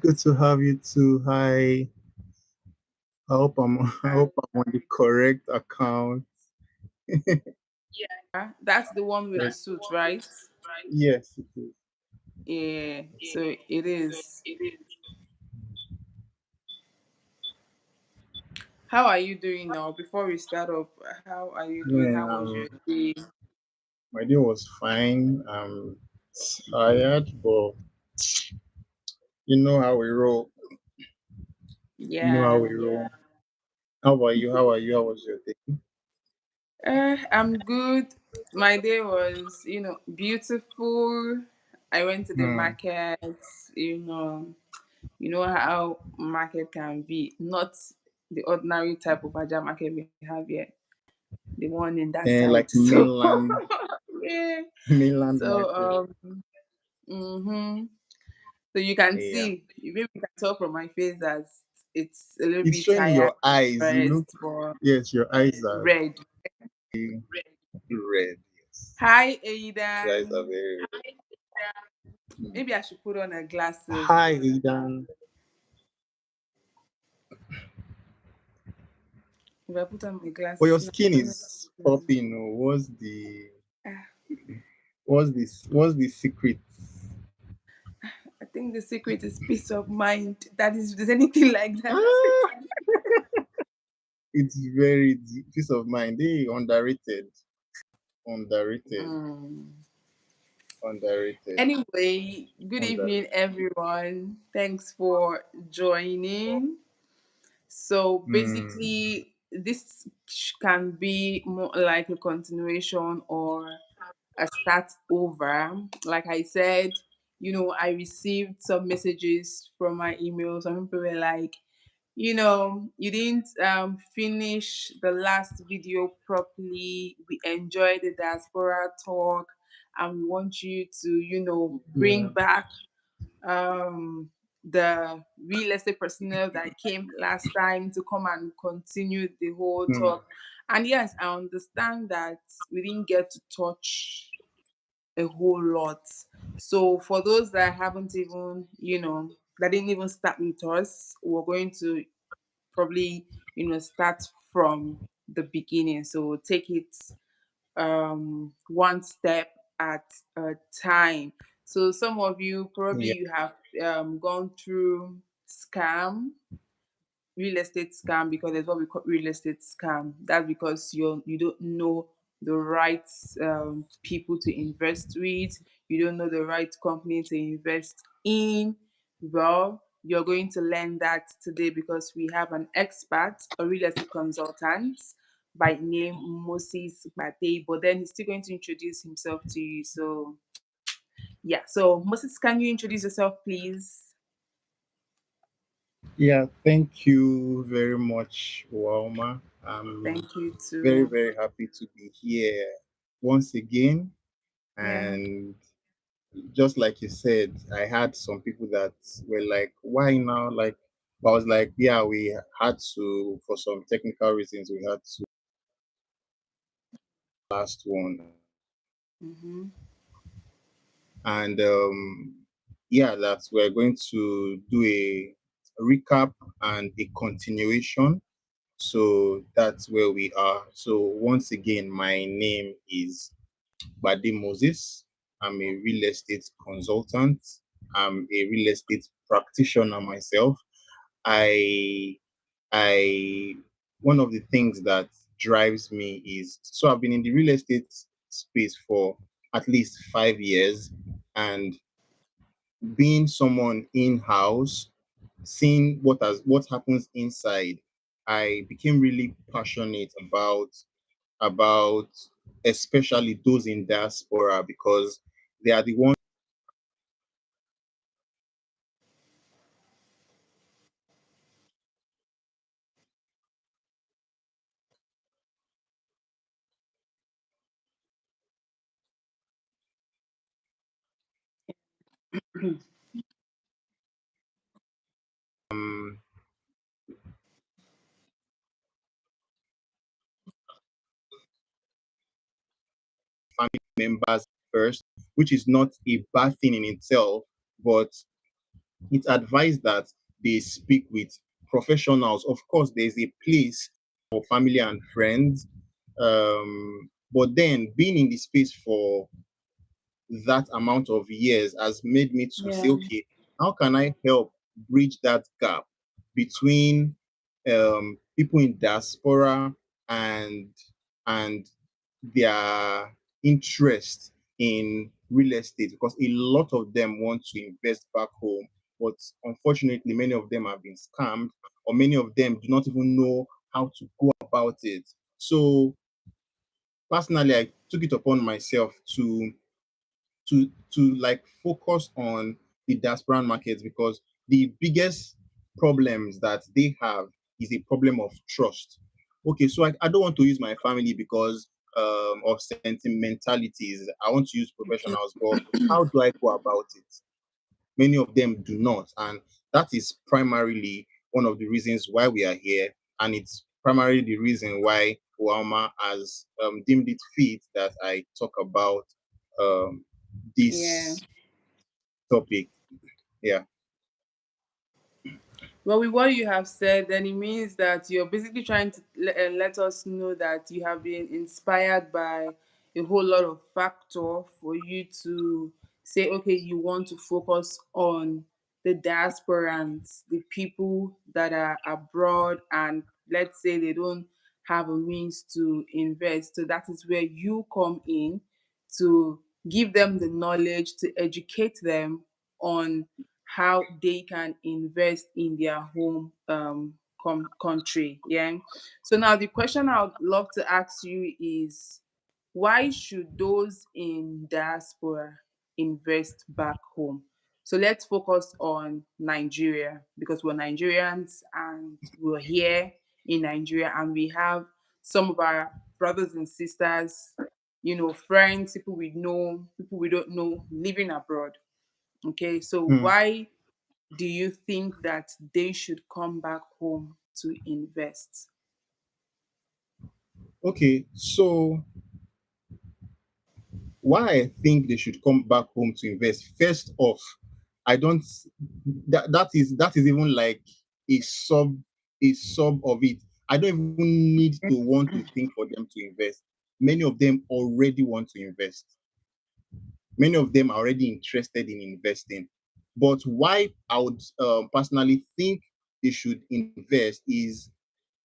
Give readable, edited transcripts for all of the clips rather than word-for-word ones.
good to have you too. Hi. I hope I'm on the correct account. Yeah, that's the one with the Right. suit, right? Yes, it is. Yeah, so it is. How are you doing now? Before we start up, how are you doing? Man, How was your day? my day was fine. I'm tired, but you know how we roll. You know how Yeah, we roll. How about you? How are you? How was your day? I'm good. My day was, beautiful. I went to the Hmm. market. You know how market can be. Not the ordinary type of Aja market we have here. The one in that side. Like So mainland, yeah. mainland So market. mhm. So you can Yeah. see, maybe you can tell from my face that it's a little It's bit showing in tired, your eyes. You look. stressed, but Yes, your eyes are red. very red. Yes, Hi, your eyes are Aidan. very red. Maybe I should put on her glasses. Hi, Aidan. If I put on my But your glasses now, I skin don't know. is popping. Oh. What's the secret? I think the secret is peace of mind. That is, if there's anything like that. Ah, it's very peace of mind. They underrated, underrated, Mm. underrated, Anyway, good evening, underrated. everyone. Thanks for joining. So Hmm. basically, this can be more like a continuation or a start over. Like I said, I received some messages from my email. Some people were like, you didn't finish the last video properly. We enjoyed the diaspora talk, and we want you to, bring Yeah. back the real estate personnel that came last time to come and continue the whole Hmm. talk. And yes, I understand that we didn't get to touch a whole lot. So for those that haven't even, that didn't even start with us, we're going to probably, start from the beginning. So take it one step at a time. So some of you probably Yeah. you have gone through scam, real estate scam, because there's what we call real estate scam. That's because you don't know the right people to invest with. You don't know the right company to invest in. Well, you're going to learn that today because we have an expert, a real estate consultant by name Moses Gbade, but then he's still going to introduce himself to you. So yeah, so Moses, can you introduce yourself, please? Yeah. Thank you very much, Walma. I'm Thank you very, too. very happy to be here once again. Yeah. And just like you said, I had some people that were like, why now? Like, I was like, yeah, we had to, for some technical reasons, we had to last one. Mm-hmm. And yeah, that we're going to do a recap and a continuation. So that's where we are. So once again, my name is Gbade Moses. I'm a real estate consultant. I'm a real estate practitioner myself. I I One of the things that drives me is, so I've been in the real estate space for at least 5 years, and being someone in-house, seeing what happens inside, I became really passionate about especially those in diaspora, because they are the ones. um, Family members first, which is not a bad thing in itself, but it's advised that they speak with professionals. Of course, there's a place for family and friends, but then being in the space for that amount of years has made me to say, Yeah. okay, how can I help bridge that gap between people in diaspora and and their interest in real estate, because a lot of them want to invest back home, but unfortunately, many of them have been scammed, or many of them do not even know how to go about it. So personally, I took it upon myself to like focus on the diaspora markets, because the biggest problems that they have is a problem of trust. Okay, so I don't want to use my family because of sentimentalities. I want to use Okay. professionals, but how do I go about it? Many of them do not, and that is primarily one of the reasons why we are here, and it's primarily the reason why Wama has deemed it fit that I talk about um, Yeah. this topic. Yeah. Well, with what you have said, then it means that you're basically trying to let us know that you have been inspired by a whole lot of factor for you to say, okay, you want to focus on the diasporans, the people that are abroad, and let's say they don't have a means to invest. So that is where you come in to give them the knowledge, to educate them on how they can invest in their home country. Yeah. So now the question I would love to ask you is, why should those in diaspora invest back home? So let's focus on Nigeria, because we're Nigerians and we're here in Nigeria, and we have some of our brothers and sisters, friends, people we know, people we don't know living abroad. Okay, so Hmm. why do you think that they should come back home to invest? Okay, so why I think they should come back home to invest. First off, I don't that is even like a sub a sub of it. I don't even need to want to think for them to invest. Many of them already want to invest. Many of them are already interested in investing. But why I would personally think they should invest is,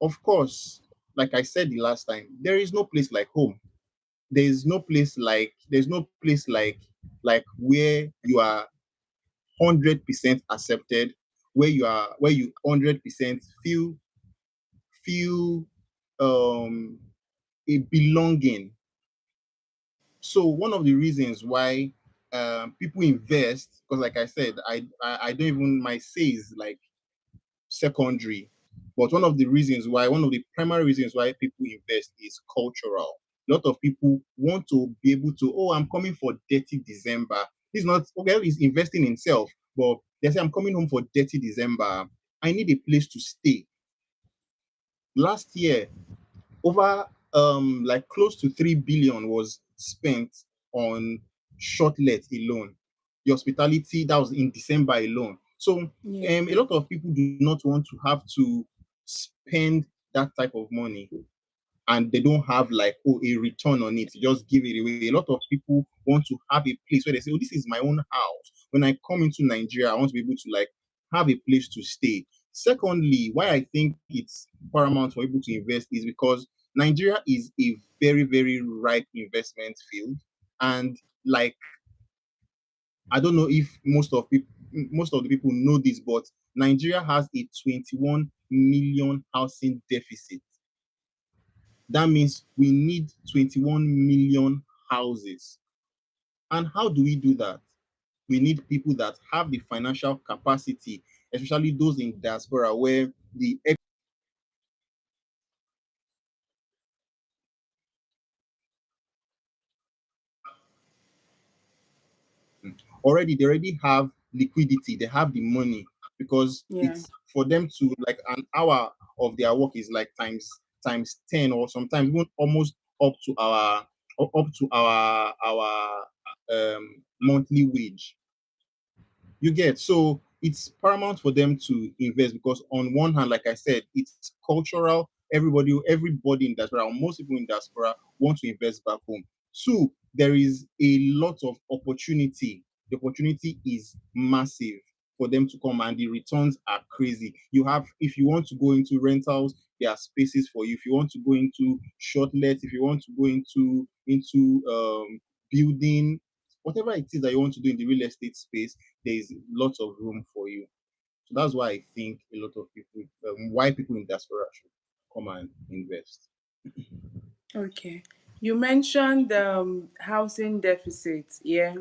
of course, like I said the last time, there is no place like home. There's no place like where you are 100% accepted, where you 100% feel um a belonging. So one of the reasons why people invest, because like I said, I don't even, my say is like secondary. But one of the primary reasons why people invest is cultural. A lot of people want to be able to, oh, I'm coming for dirty December. It's not, okay, he's investing in himself, but they say, I'm coming home for dirty December. I need a place to stay. Last year, over like close to 3 billion was spent on short let alone. The hospitality, that was in December alone. So Yeah. a lot of people do not want to have to spend that type of money, and they don't have like, oh, a return on it, just give it away. A lot of people want to have a place where they say, oh, this is my own house. When I come into Nigeria, I want to be able to like have a place to stay. Secondly, why I think it's paramount for people to invest is because Nigeria is a very, very ripe investment field. And like, I don't know if most of the people know this, but Nigeria has a 21 million housing deficit. That means we need 21 million houses. And how do we do that? We need people that have the financial capacity, especially those in diaspora where the they already have liquidity, they have the money, because Yeah. it's for them to like an hour of their work is like times 10, or sometimes even almost up to our monthly wage. You get, so it's paramount for them to invest because on one hand, like I said, it's cultural. Everybody in diaspora, or most people in diaspora want to invest back home. Two, there is a lot of opportunity. The opportunity is massive for them to come, and the returns are crazy. You have, if you want to go into rentals, there are spaces for you. If you want to go into short lets, if you want to go into building, whatever it is that you want to do in the real estate space, there is lots of room for you. So that's why I think a lot of people, why people in diaspora should come and invest. Okay. You mentioned housing deficit. Yeah.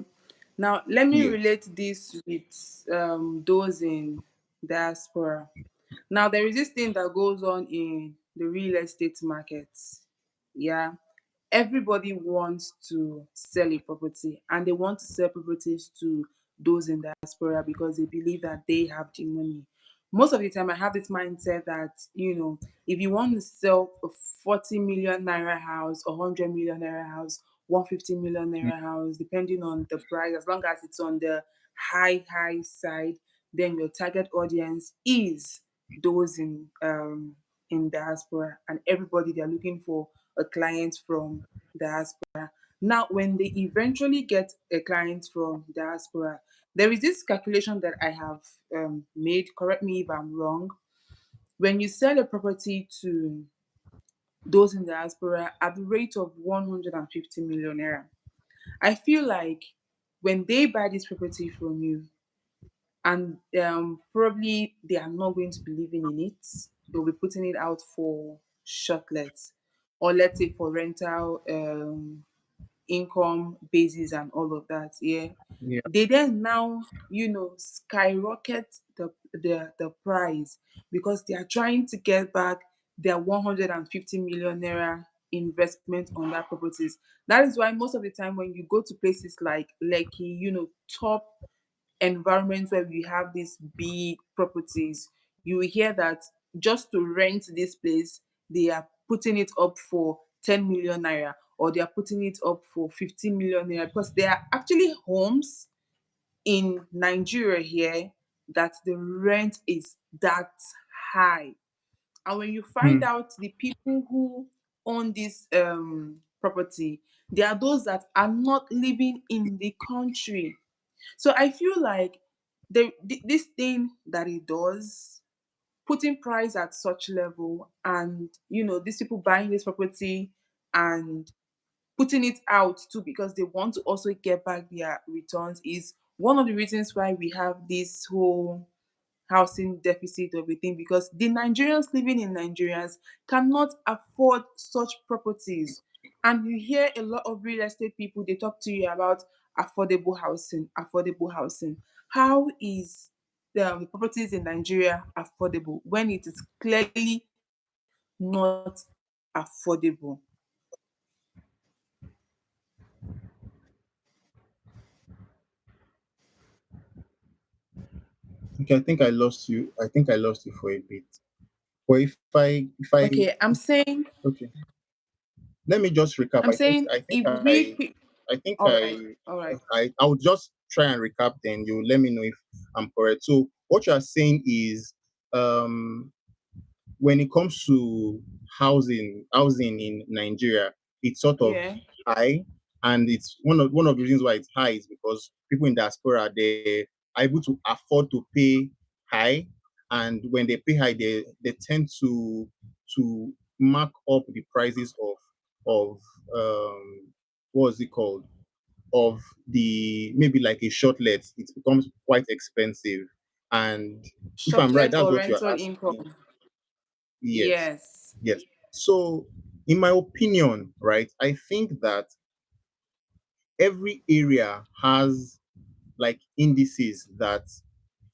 Now, let me Yes. relate this with those in diaspora. Now, there is this thing that goes on in the real estate markets. Yeah. Everybody wants to sell a property, and they want to sell properties to those in diaspora because they believe that they have the money. Most of the time, I have this mindset that, if you want to sell a 40 million naira house, a 100 million naira house, 150 million Mm, naira house, depending on the price, as long as it's on the high side, then your target audience is those in diaspora, and everybody they're looking for a client from diaspora. Now, when they eventually get a client from diaspora, there is this calculation that I have made. Correct me if I'm wrong. When you sell a property to those in diaspora at the rate of 150 million naira, I feel like when they buy this property from you, and probably they are not going to be living in it, they'll be putting it out for shortlets, or let's say for rental income basis and all of that. Yeah, yeah. they then now skyrocket the price because they are trying to get back their 150 million naira investment on that properties. That is why most of the time when you go to places like Lekki, top environments where we have these big properties, you will hear that just to rent this place, they are putting it up for 10 million naira, or they are putting it up for 15 million naira, because there are actually homes in Nigeria here that the rent is that high. And when you find Mm, out the people who own this property, they are those that are not living in the country. So I feel like this thing that it does, putting price at such level, and these people buying this property and putting it out too because they want to also get back their returns, is one of the reasons why we have this whole housing deficit of a thing, because the Nigerians living in Nigerians cannot afford such properties. And you hear a lot of real estate people, they talk to you about affordable housing, affordable housing. How is the properties in Nigeria affordable when it is clearly not affordable? Okay, I think I lost you. I think I lost you for a bit. But if I Okay, okay, let me just recap. I'm saying if we quick. I think All right, all right. I will just try and recap. Then you let me know if I'm correct. So what you are saying is, um, when it comes to housing in Nigeria, it's sort of Yeah. high, and it's one of the reasons why it's high is because people in diaspora, they are able to afford to pay high, and when they pay high, they tend to mark up the prices of what's it called, of the, maybe like a shortlet. It becomes quite expensive, and if I'm right, Shortlet that's or what you're rental asking. income. Yes, Yes. yes. So, in my opinion, right, I think that every area has like indices that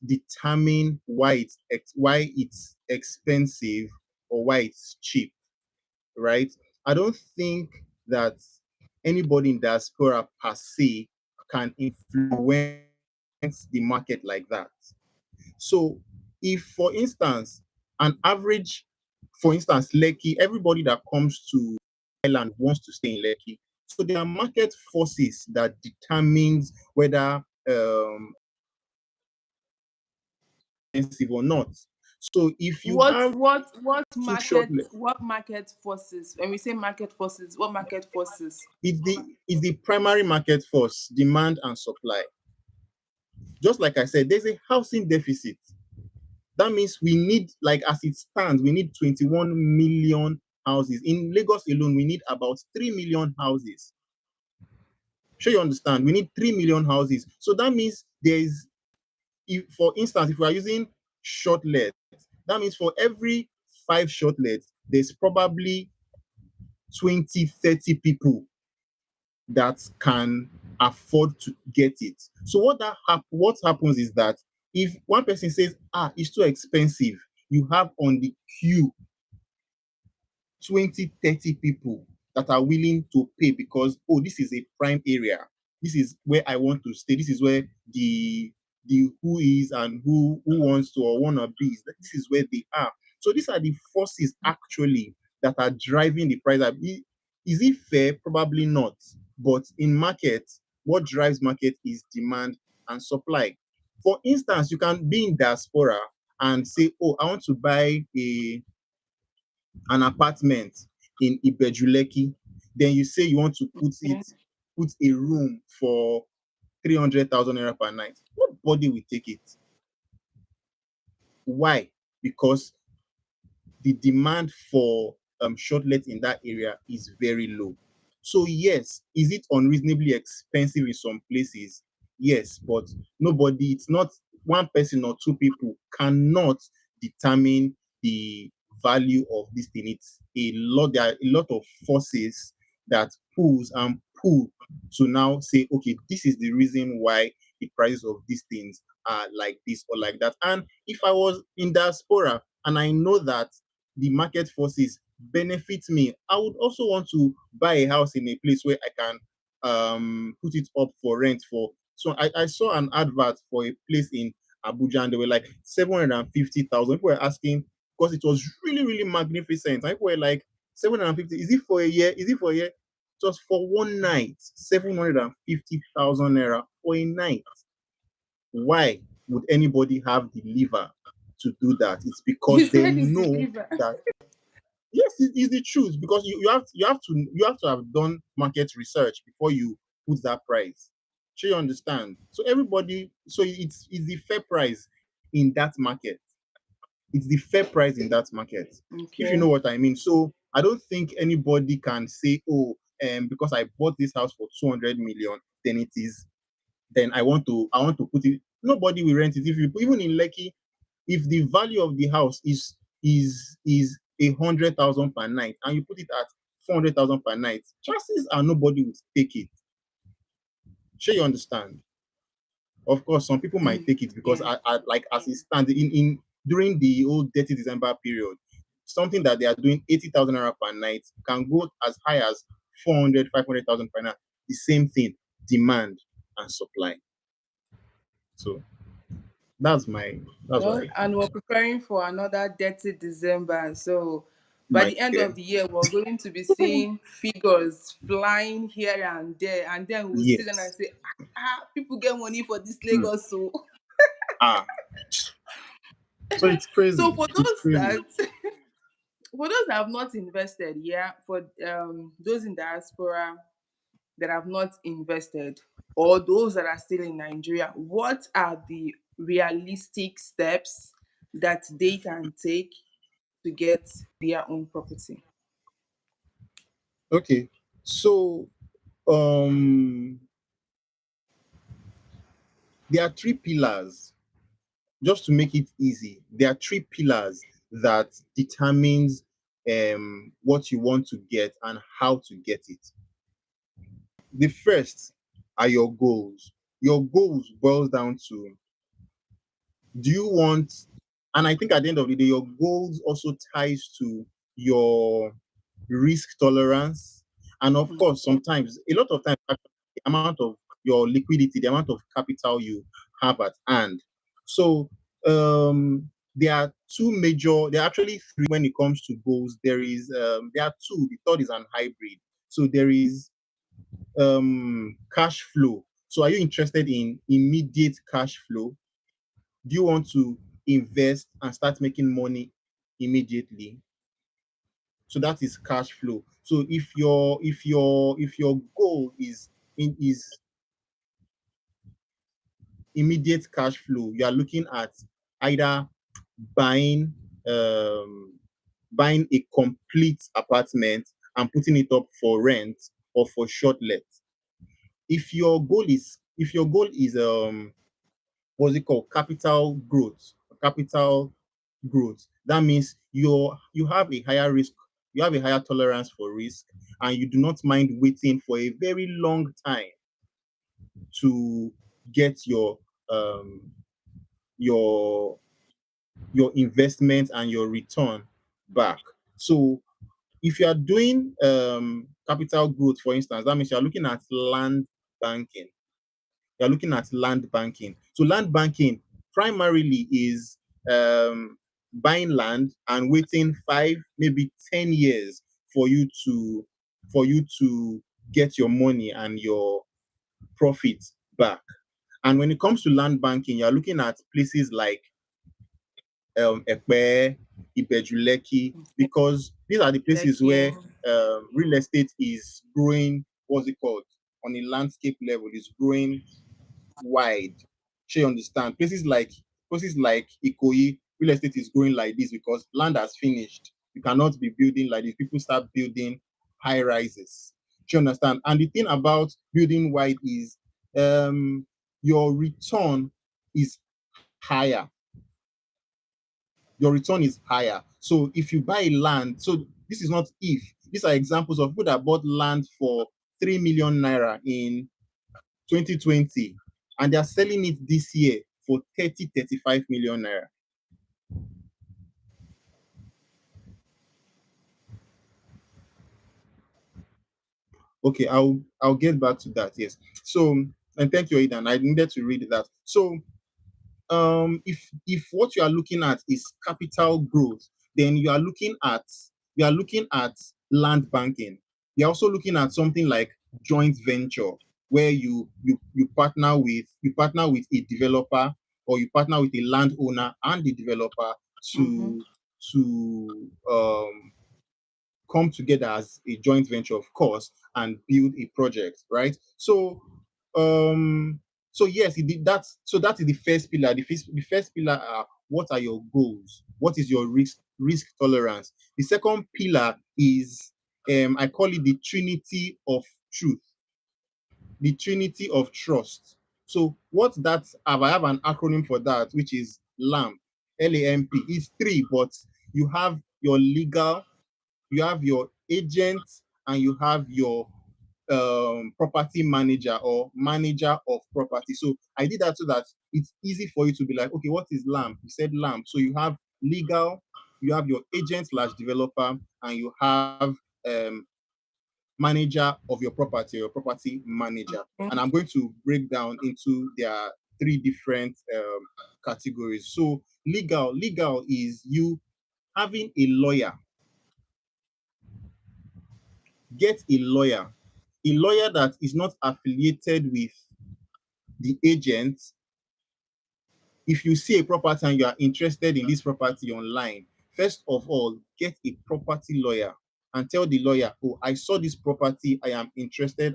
determine why it's expensive or why it's cheap, right? I don't think that anybody in diaspora per se can influence the market like that. So, if for instance, an average, for instance, Lekki, everybody that comes to Island wants to stay in Lekki. So there are market forces that determines whether expensive or not. So if you What have what what two short market what market forces? When we say market forces, what market forces? it's the primary market force, demand and supply. Just like I said, there's a housing deficit. That means we need, like as it stands, we need 21 million houses. In Lagos alone, we need about 3 million houses. Sure, you understand? We need 3 million houses. So that means there is, if, for instance, if we are using shortlets, that means for every 5 shortlets, there's probably 20, 30 people that can afford to get it. So what happens is that if one person says, it's too expensive, you have on the queue 20, 30 people that are willing to pay because, this is a prime area. This is where I want to stay. This is where the who is and who wants to or wanna be. This is where they are. So these are the forces actually that are driving the price up. Is it fair? Probably not. But in market, what drives market is demand and supply. For instance, you can be in diaspora and say, I want to buy an apartment in Ibejuleki. Then you say you want to Okay. put a room for 300,000 naira per night. Nobody will take it. Why? Because the demand for shortlet in that area is very low. So yes, is it unreasonably expensive in some places? Yes, but it's not one person or two people cannot determine the value of this thing. There are a lot of forces that pulls and pull to now say, okay, this is the reason why the price of these things are like this or like that. And if I was in diaspora and I know that the market forces benefit me, I would also want to buy a house in a place where I can put it up for rent for. So I saw an advert for a place in Abuja and they were like 750,000. People were asking because it was really, really magnificent. And people were like, 750, is it for a year? Is it for a year? It was for one night, 750,000 naira for a night. Why would anybody have the liver to do that? It's You because they said it's know deliver. that yes, it is the truth because you have to have done market research before you put that price. So you understand. So it's the fair price in that market. It's the fair price in that market. If you Okay. know what I mean. So I don't think anybody can say, because I bought this house for 200 million, then I want to put it. Nobody will rent it. If you even in Lekki, if the value of the house is 100,000 per night and you put it at 400,000 per night, chances are nobody will take it. Sure, you understand. Of course, some people might take it because Yeah. like as it stands in during the old dirty December period, something that they are doing 80,000 naira per night can go as high as 400, 500,000 per night. The same thing, demand and supply. So that's Well, why and we're preparing for another dirty December. So by my the end dear. of the year, we're going to be seeing figures flying here and there, and then we'll sit down and Yes. say, people get money for this Hmm. Lagos. So, Ah, so it's so crazy. for It's those crazy. that for those that have not invested, yeah, for those in diaspora that have not invested, or those that are still in Nigeria, what are the realistic steps that they can take to get their own property? Okay. So um there are three pillars. Just to make it easy, there are three pillars that determines what you want to get and how to get it. The first are your goals. Your goals boils down to, do you want, and I think at the end of the day, your goals also ties to your risk tolerance. And of course, sometimes, a lot of times, the amount of your liquidity, the amount of capital you have at hand. So there are actually three when it comes to goals. There are two. The third is an hybrid. So there is cash flow. So are you interested in immediate cash flow? Do you want to invest, and start making money immediately. So that is cash flow. So if your goal is immediate cash flow, you are looking at either buying um buying a complete apartment and putting it up for rent or for short let. If your goal is what's it called, capital growth, that means you have a higher risk, you have a higher tolerance for risk, and you do not mind waiting for a very long time to get um your your investment and your return back. So if you are doing capital growth, for instance, that means you are looking at land banking. You're looking at land banking. So land banking primarily is buying land and waiting 5, maybe 10 years for you to get your money and your profits back. And when it comes to land banking, you're looking at places like Epe, Ibejuleki, because these are the Like places where real estate is growing. What's it called? On a landscape level, is growing wide. She understand places like Ikoyi, real estate is growing like this because land has finished. You cannot be building like this. People start building high rises. She understand. And the thing about building wide is your return is higher. Your return is higher. So if you buy land, so this is not if, these are examples of people that bought land for 3 million naira in 2020 and they are selling it this year for 35 million naira. Okay, I'll get back to that. Yes. So, and thank you, Aidan. I needed to read that. So if what you are looking at is capital growth, then you are looking at land banking. You're also looking at something like joint venture, where you partner with a developer, or you partner with a landowner and the developer mm-hmm. to come together as a joint venture, of course, and build a project, right? Um, so yes, it did that. So that is the first pillar. The first pillar are, what are your goals? What is your risk tolerance? The second pillar is I call it the Trinity of Truth, the Trinity of Trust. So what that I have an acronym for that, which is LAMP, LAMP. It's three, but you have your legal, you have your agent, and you have your property manager or manager of property. So I did that so that it's easy for you to be like, okay, what is LAMP? You said LAMP. So you have legal, you have your agent slash developer, and you have manager of your property, or your property manager. And I'm going to break down into their three different categories. So legal is you having a lawyer. Get a lawyer that is not affiliated with the agent. If you see a property and you are interested in this property online, first of all, get a property lawyer and tell the lawyer, oh, I saw this property, I am interested.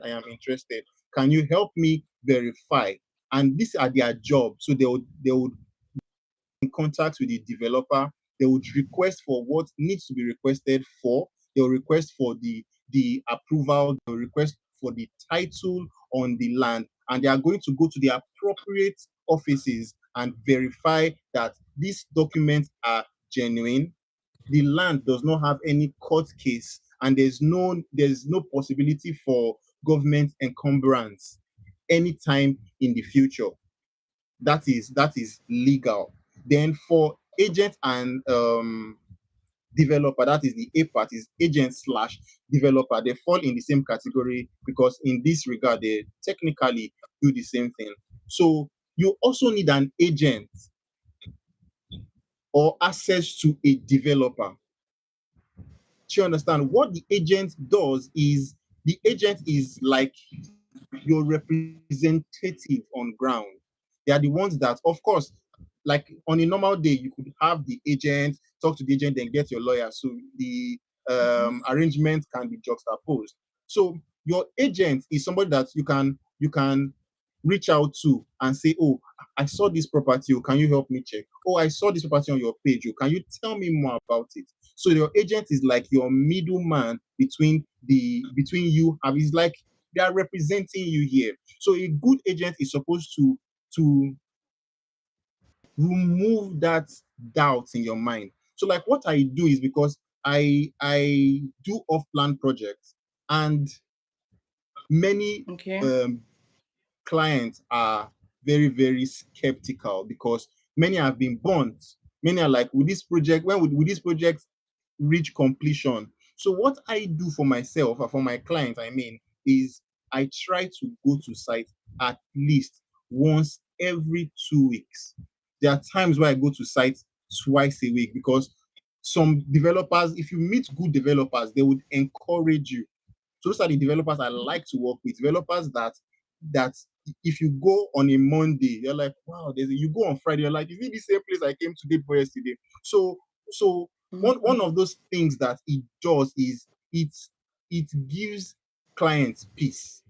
Can you help me verify? And these are their jobs. So they would in contact with the developer. They would request for what needs to be requested for. They'll request for the approval. They'll request for the title on the land, and they are going to go to the appropriate offices and verify that these documents are genuine. The land does not have any court case, and there's no possibility for government encumbrance anytime in the future. That is legal. Then for agent and developer, that is the A part, is agent slash developer. They fall in the same category because in this regard they technically do the same thing. So you also need an agent or access to a developer. Do you understand? What the agent does is, the agent is like your representative on ground. They are the ones that, of course, like on a normal day, you could have the agent, talk to the agent, then get your lawyer. So the arrangement can be juxtaposed. So your agent is somebody that you can reach out to and say, oh, I saw this property. Oh, can you help me check? Oh, I saw this property on your page. Oh, can you tell me more about it? So your agent is like your middleman between you. And it's like they are representing you here. So a good agent is supposed to remove that doubt in your mind. So like what I do is, because I do off-plan projects, and many Okay. um, clients are very, very skeptical, because many have been burnt. Many are like, will this project, when would this project reach completion? So what I do for myself, or for my clients, I mean, is I try to go to site at least once every 2 weeks. There are times where I go to site twice a week, because some developers, if you meet good developers, they would encourage you. So those are the developers I like to work with. Developers that if you go on a Monday, you're like, wow, you go on Friday, you're like, is it the same place I came today for yesterday? So one of those things that it does is it gives clients peace.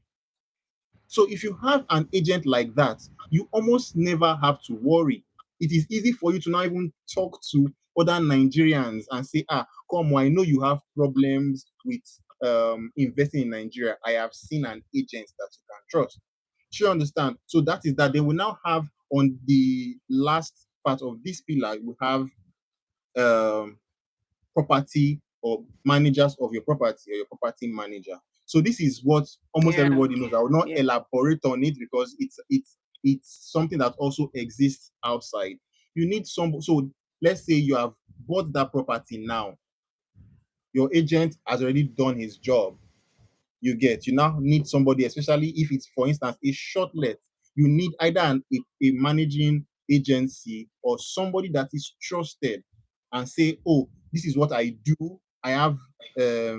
So if you have an agent like that, you almost never have to worry. It is easy for you to not even talk to other Nigerians and say, come on, I know you have problems with investing in Nigeria. I have seen an agent that you can trust. Do you understand? So that is that. They will now have, on the last part of this pillar, you have um, property, or managers of your property, or your property manager. So this is what almost Yeah. everybody knows. I will not Yeah. elaborate on it, because it's something that also exists outside. You need some. So let's say you have bought that property now. Your agent has already done his job. You now need somebody, especially if it's, for instance, a short let. You need either a managing agency, or somebody that is trusted, and say, oh, this is what I do. I have a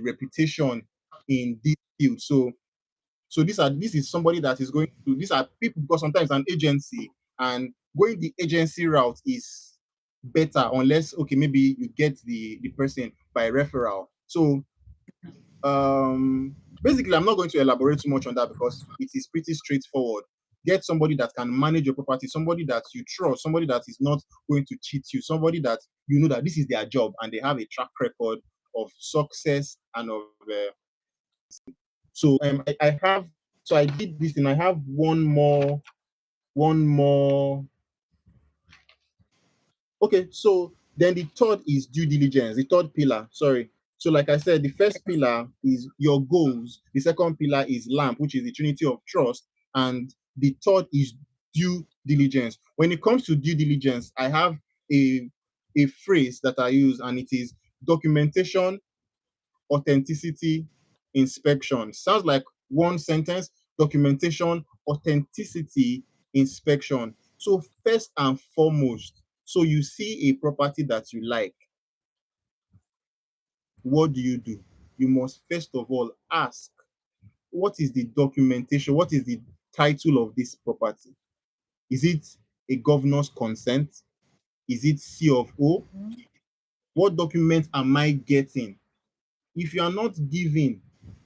reputation in this field. So this is somebody that is going to, these are people, because sometimes an agency, and going the agency route is better, unless, okay, maybe you get the person by referral. So basically, I'm not going to elaborate too much on that, because it is pretty straightforward. Get somebody that can manage your property, somebody that you trust, somebody that is not going to cheat you, somebody that you know that this is their job, and they have a track record of success and of so I have so I did this, and I have one more. Okay, so then the third is due diligence, the third pillar. Sorry. So, like I said, the first pillar is your goals, the second pillar is LAMP, which is the Trinity of Trust, and the third is due diligence. When it comes to due diligence, I have a phrase that I use, and it is documentation, authenticity, inspection. Sounds like one sentence: documentation, authenticity, inspection. So, first and foremost, so you see a property that you like, what do? You must first of all ask, what is the documentation? What is the title of this property? Is it a governor's consent? Is it C of O? What document am I getting? If you are not giving,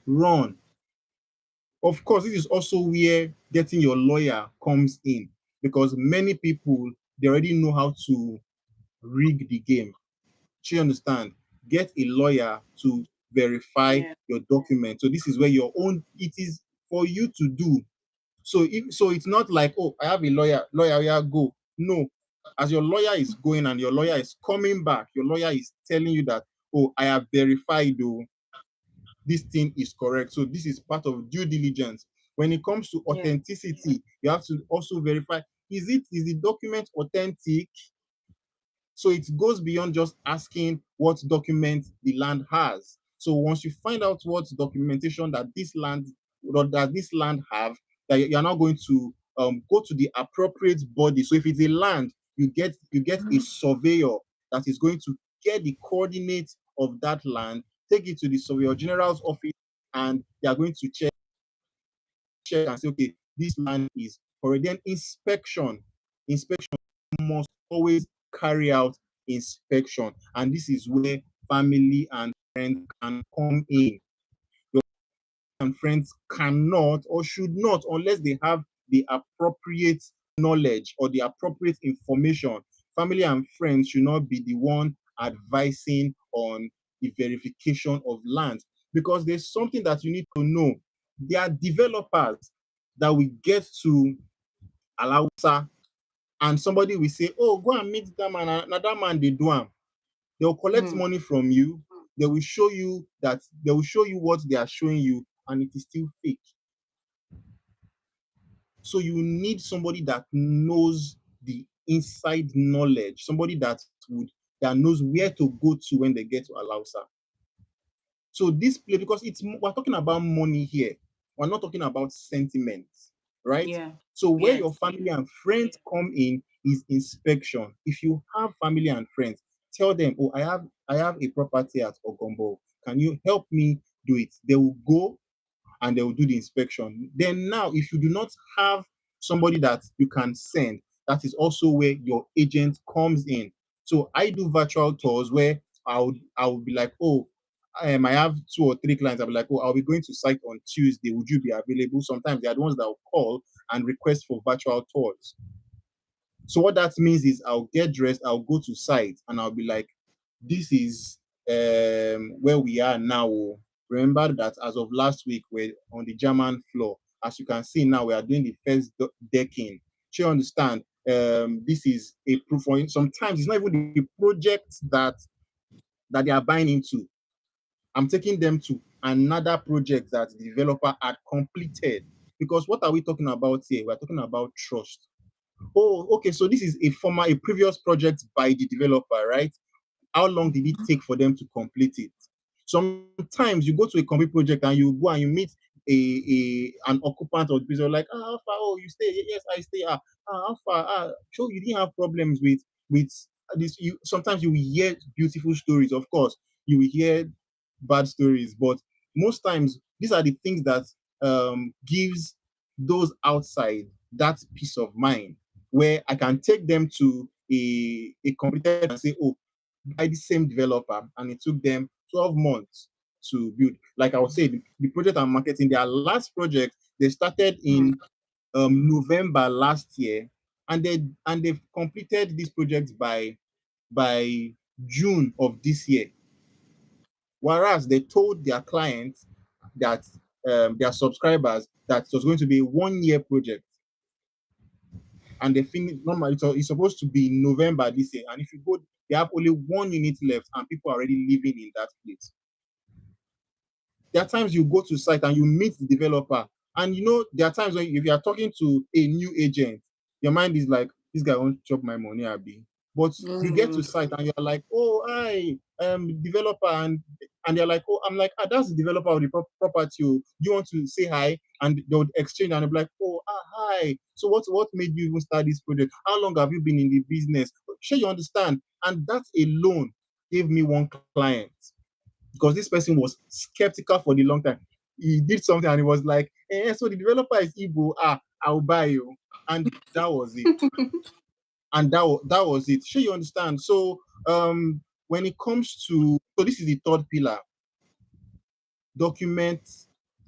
run. Of course, this is also where getting your lawyer comes in, because many people, they already know how to rig the game. Do you understand? Get a lawyer to verify Yeah. your document. So this is where your own, it is for you to do. So it's not like, oh, I have a lawyer, yeah, go. No. As your lawyer is going and your lawyer is coming back, your lawyer is telling you that, oh, I have verified, oh, this thing is correct. So this is part of due diligence. When it comes to Yeah. authenticity, you have to also verify, is the document authentic? So it goes beyond just asking what document the land has. So once you find out what documentation that this land have, that you're not going to go to the appropriate body. So if it's a land, you get a surveyor that is going to get the coordinates of that land, take it to the surveyor general's office, and they are going to check and say, okay, this land is correct. Then inspection. must always carry out inspection, and this is where family and friends can come in. Your and friends cannot or should not, unless they have the appropriate knowledge or the appropriate information. Family and friends should not be the one advising on the verification of land, because there's something that you need to know. There are developers that will get to Alausa, and somebody will say, "Oh, go and meet that man, and that man they do am." They'll collect Hmm. money from you. They will show you what they are showing you, and it is still fake. So you need somebody that knows the inside knowledge, somebody that knows where to go to when they get to Alausa. So this play, because we're talking about money here, we're not talking about sentiments, right? Yeah. So where your Yes. family and friends come in is inspection. If you have family and friends, tell them, "Oh, I have a property at Ogombo. Can you help me do it?" They will go and they will do the inspection. Then now, if you do not have somebody that you can send, that is also where your agent comes in. So I do virtual tours where I would be like, "Oh, I have 2 or 3 clients. I'll be like, "Oh, I'll be going to site on Tuesday. Would you be available?" Sometimes they are the ones that will call and request for virtual tours. So what that means is I'll get dressed, I'll go to site, and I'll be like, "This is where we are now. Oh. Remember that as of last week, we're on the German floor. As you can see now, we are doing the first decking. Do you understand? This is a proof point. Sometimes it's not even the project that they are buying into. I'm taking them to another project that the developer had completed. Because what are we talking about here? We're talking about trust. Oh, okay. So this is a previous project by the developer, right? How long did it take for them to complete it? Sometimes you go to a complete project and you go and you meet an occupant of the place. You're like, "Ah, how far? Oh, you stay? Yes, I stay. How far? So you didn't have problems with this." You sometimes you will hear beautiful stories. Of course, you will hear bad stories, but most times these are the things that gives those outside that peace of mind, where I can take them to a completed and say, "Oh, by the same developer," and it took them 12 months to build. Like I was saying, the project I'm marketing, their last project, they started Hmm. in November last year, and they've completed this project by June of this year. Whereas they told their clients that their subscribers that it was going to be a 1 year project, and they finished normally. So it's supposed to be in November this year, and if you go, they have only 1 unit left, and people are already living in that place. There are times you go to site and you meet the developer, and there are times when if you are talking to a new agent, your mind is like, "This guy wants to chop my money, Abi." But you get Hmm. to site and you're like, "Oh, hi, developer," and they're like, "Oh," I'm like, "That's the developer of the property. Oh. Do you want to say hi?" And they would exchange, and they'll be like, "Oh, hi. So what made you even start this project? How long have you been in the business? Sure, you understand?" And that alone gave me one client, because this person was skeptical for the long time. He did something and he was like, "So the developer is Igbo. I'll buy you." And that was it. And that was it. Sure, you understand? So when it comes to, so this is the third pillar: document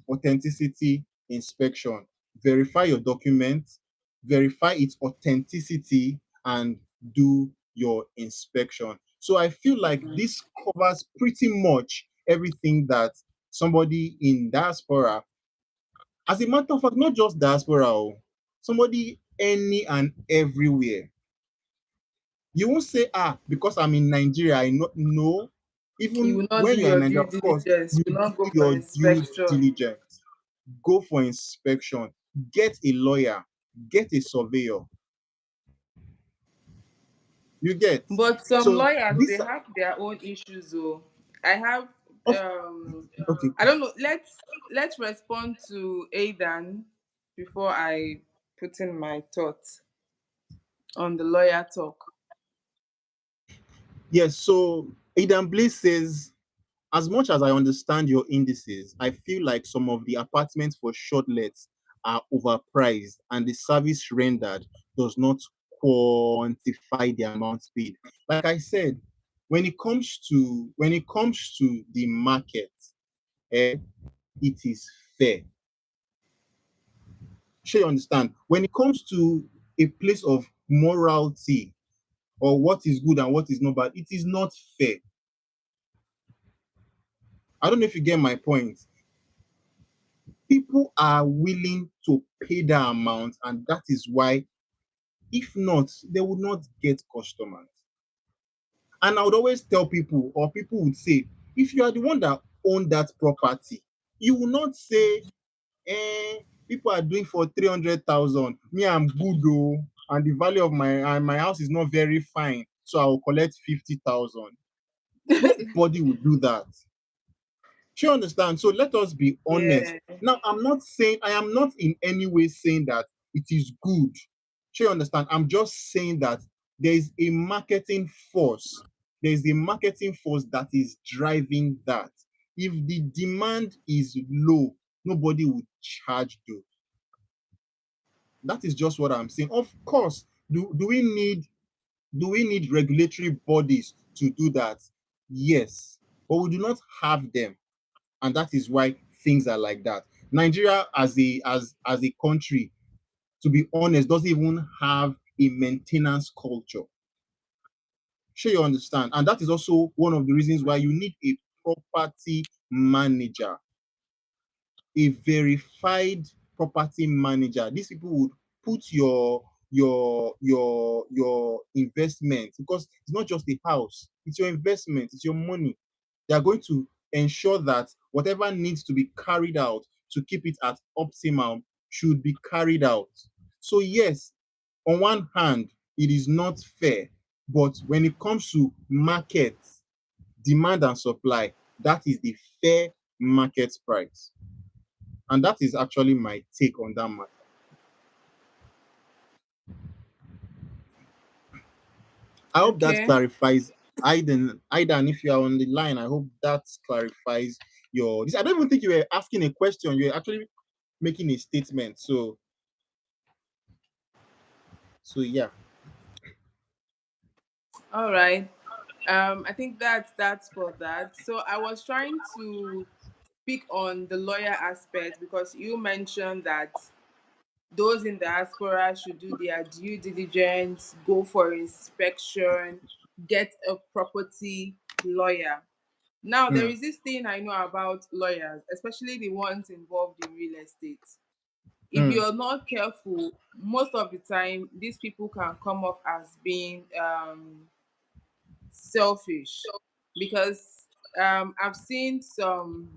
authenticity inspection. Verify your document, verify its authenticity, and do your inspection. So I feel like this covers pretty much everything that somebody in diaspora, as a matter of fact, not just diaspora, somebody any and everywhere. You won't say, because I'm in Nigeria, I not know. You Even will not when do you're in your Nigeria, due of course, diligence. you You will not do go for your due inspection. diligence. Go for inspection, get a lawyer, get a surveyor. You get. But some So lawyers, they this have their own issues. Oh, I have. of Um, okay. I don't know. Let's respond to Aidan before I put in my thoughts on the lawyer talk. Yes, so Aidan Blaze says, as much as I understand your indices, I feel like some of the apartments for short lets are overpriced and the service rendered does not quantify the amount paid. Like I said, when it comes to the market, eh, it is fair. Sure, you understand. When it comes to a place of morality or what is good and what is not bad, it is not fair. I don't know if you get my point. People are willing to pay that amount, and that is why, if not, they would not get customers. And I would always tell people, or people would say, if you are the one that own that property, you will not say, people are doing for 300,000. Me, I'm good though, and the value of my house is not very fine, so I will collect 50,000. Nobody will do that. Do you understand? So let us be honest. Yeah. Now, I am not in any way saying that it is good. Do you understand? I'm just saying that there is a marketing force. There is a marketing force that is driving that. If the demand is low, nobody will charge those. That is just what I'm saying. Of course, do we need regulatory bodies to do that? Yes, but we do not have them, and that is why things are like that. Nigeria as a country, to be honest, doesn't even have a maintenance culture. Sure, you understand, and that is also one of the reasons why you need a property manager, a verified property manager. These people would put your investment, because it's not just a house, it's your investment, it's your money. They are going to ensure that whatever needs to be carried out to keep it at optimum should be carried out. So yes, on one hand, it is not fair, but when it comes to market, demand and supply, that is the fair market price. And that is actually my take on that matter. I hope that Okay. clarifies. Aidan, if you are on the line, I hope that clarifies your. This, I don't even think you were asking a question. You were actually making a statement. So yeah. All right. I think that's for that. So I was trying to speak on the lawyer aspect because you mentioned that those in diaspora should do their due diligence, go for inspection, get a property lawyer. Now, there Hmm, is this thing I know about lawyers, especially the ones involved in real estate. If hmm, you're not careful, most of the time, these people can come off as being selfish because I've seen some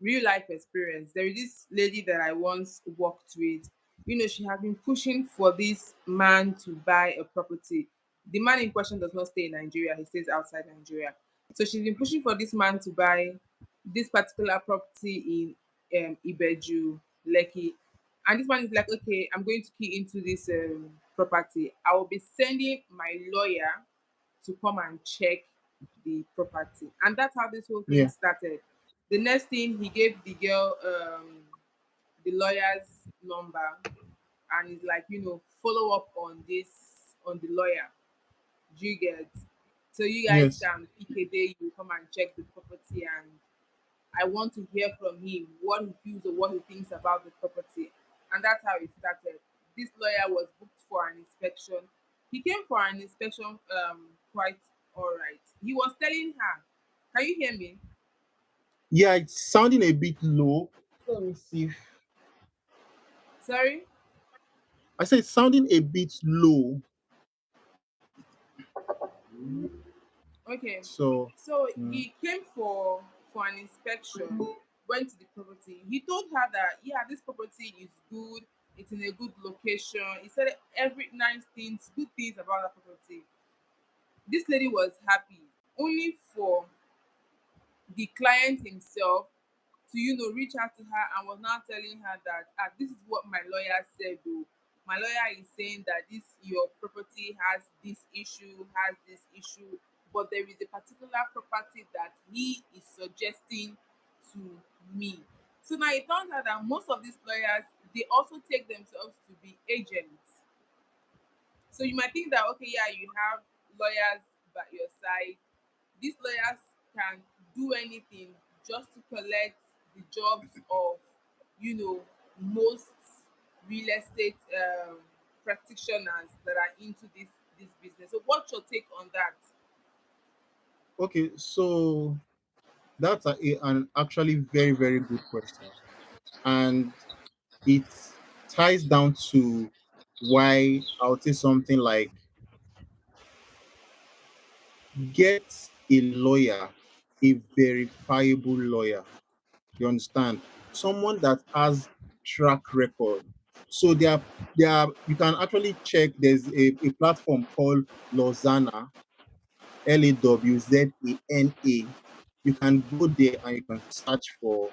real life experience. There is this lady that I once worked with. She had been pushing for this man to buy a property. The man in question does not stay in Nigeria, he stays outside Nigeria. So she's been pushing for this man to buy this particular property in Ibeju, Lekki. And this man is like, okay, I'm going to key into this property. I will be sending my lawyer to come and check the property. And that's how this whole thing yeah. started. The next thing, he gave the girl the lawyer's number and he's like, follow up on this on the lawyer. Do you get? So you guys Yes. can pick a day, you come and check the property and I want to hear from him what he feels or what he thinks about the property. And that's how it started. This lawyer was booked for an inspection. He came for an inspection quite all right. He was telling her, can you hear me? Yeah, it's sounding a bit low. Let me see. Sorry? I said it's sounding a bit low. Okay. So, So mm, he came for an inspection, went to the property. He told her that yeah, this property is good, it's in a good location. He said every nice things, good things about the property. This lady was happy only for the client himself to reach out to her and was now telling her that this is what my lawyer said though. My lawyer is saying that this your property has this issue, but there is a particular property that he is suggesting to me. So now it turns out that most of these lawyers, they also take themselves to be agents. So you might think that okay, yeah, you have lawyers by your side. These lawyers can do anything just to collect the jobs of, you know, most real estate practitioners that are into this business. So what's your take on that? Okay, so that's an actually very, very good question. And it ties down to why I would say something like get a lawyer, a verifiable lawyer. You understand? Someone that has track record. So there are you can actually check. There's a platform called Lozana, Lawzana. You can go there and you can search for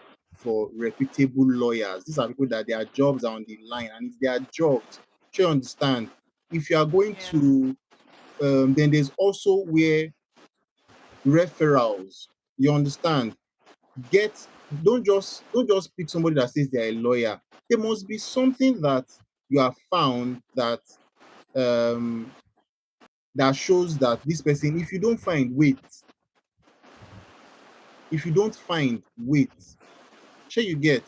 reputable lawyers. These are people that their jobs are on the line and it's their jobs. Sure, you understand? If you are going Yeah. to then there's also where referrals. You understand? Get don't just pick somebody that says they're a lawyer. There must be something that you have found um that shows that this person, if you don't find wait, shey you get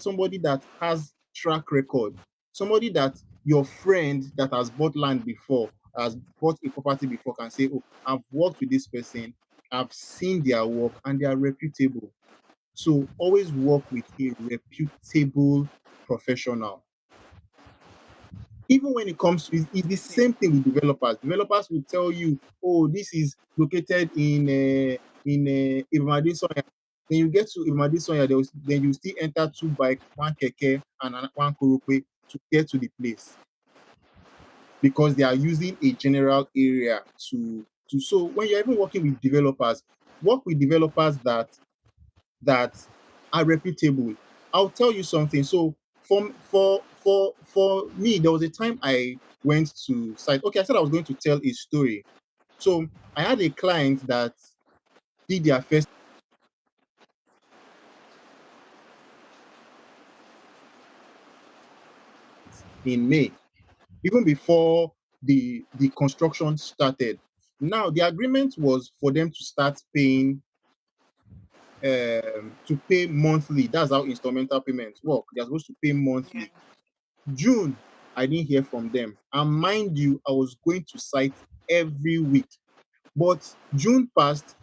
somebody that has track record, somebody that your friend that has bought land before, has bought a property before, can say, oh, I've worked with this person, I've seen their work and they are reputable. So always work with a reputable professional. Even when it comes to it's the Okay. same thing with developers. Developers will tell you, oh, this is located in Ibadi Sonya. Then you get to Ibadi Sonya, then you still enter two bike, one keke and one korope to get to the place because they are using a general area to. So when you're even working with developers, work with developers that are reputable. I'll tell you something. So for me, there was a time I went to site. Okay, I said I was going to tell a story. So I had a client that did their first in May, even before the construction started. Now the agreement was for them to start paying to pay monthly. That's how instrumental payments work. They're supposed to pay Yeah. monthly. June, I didn't hear from them. And mind you, I was going to site every week. But June passed.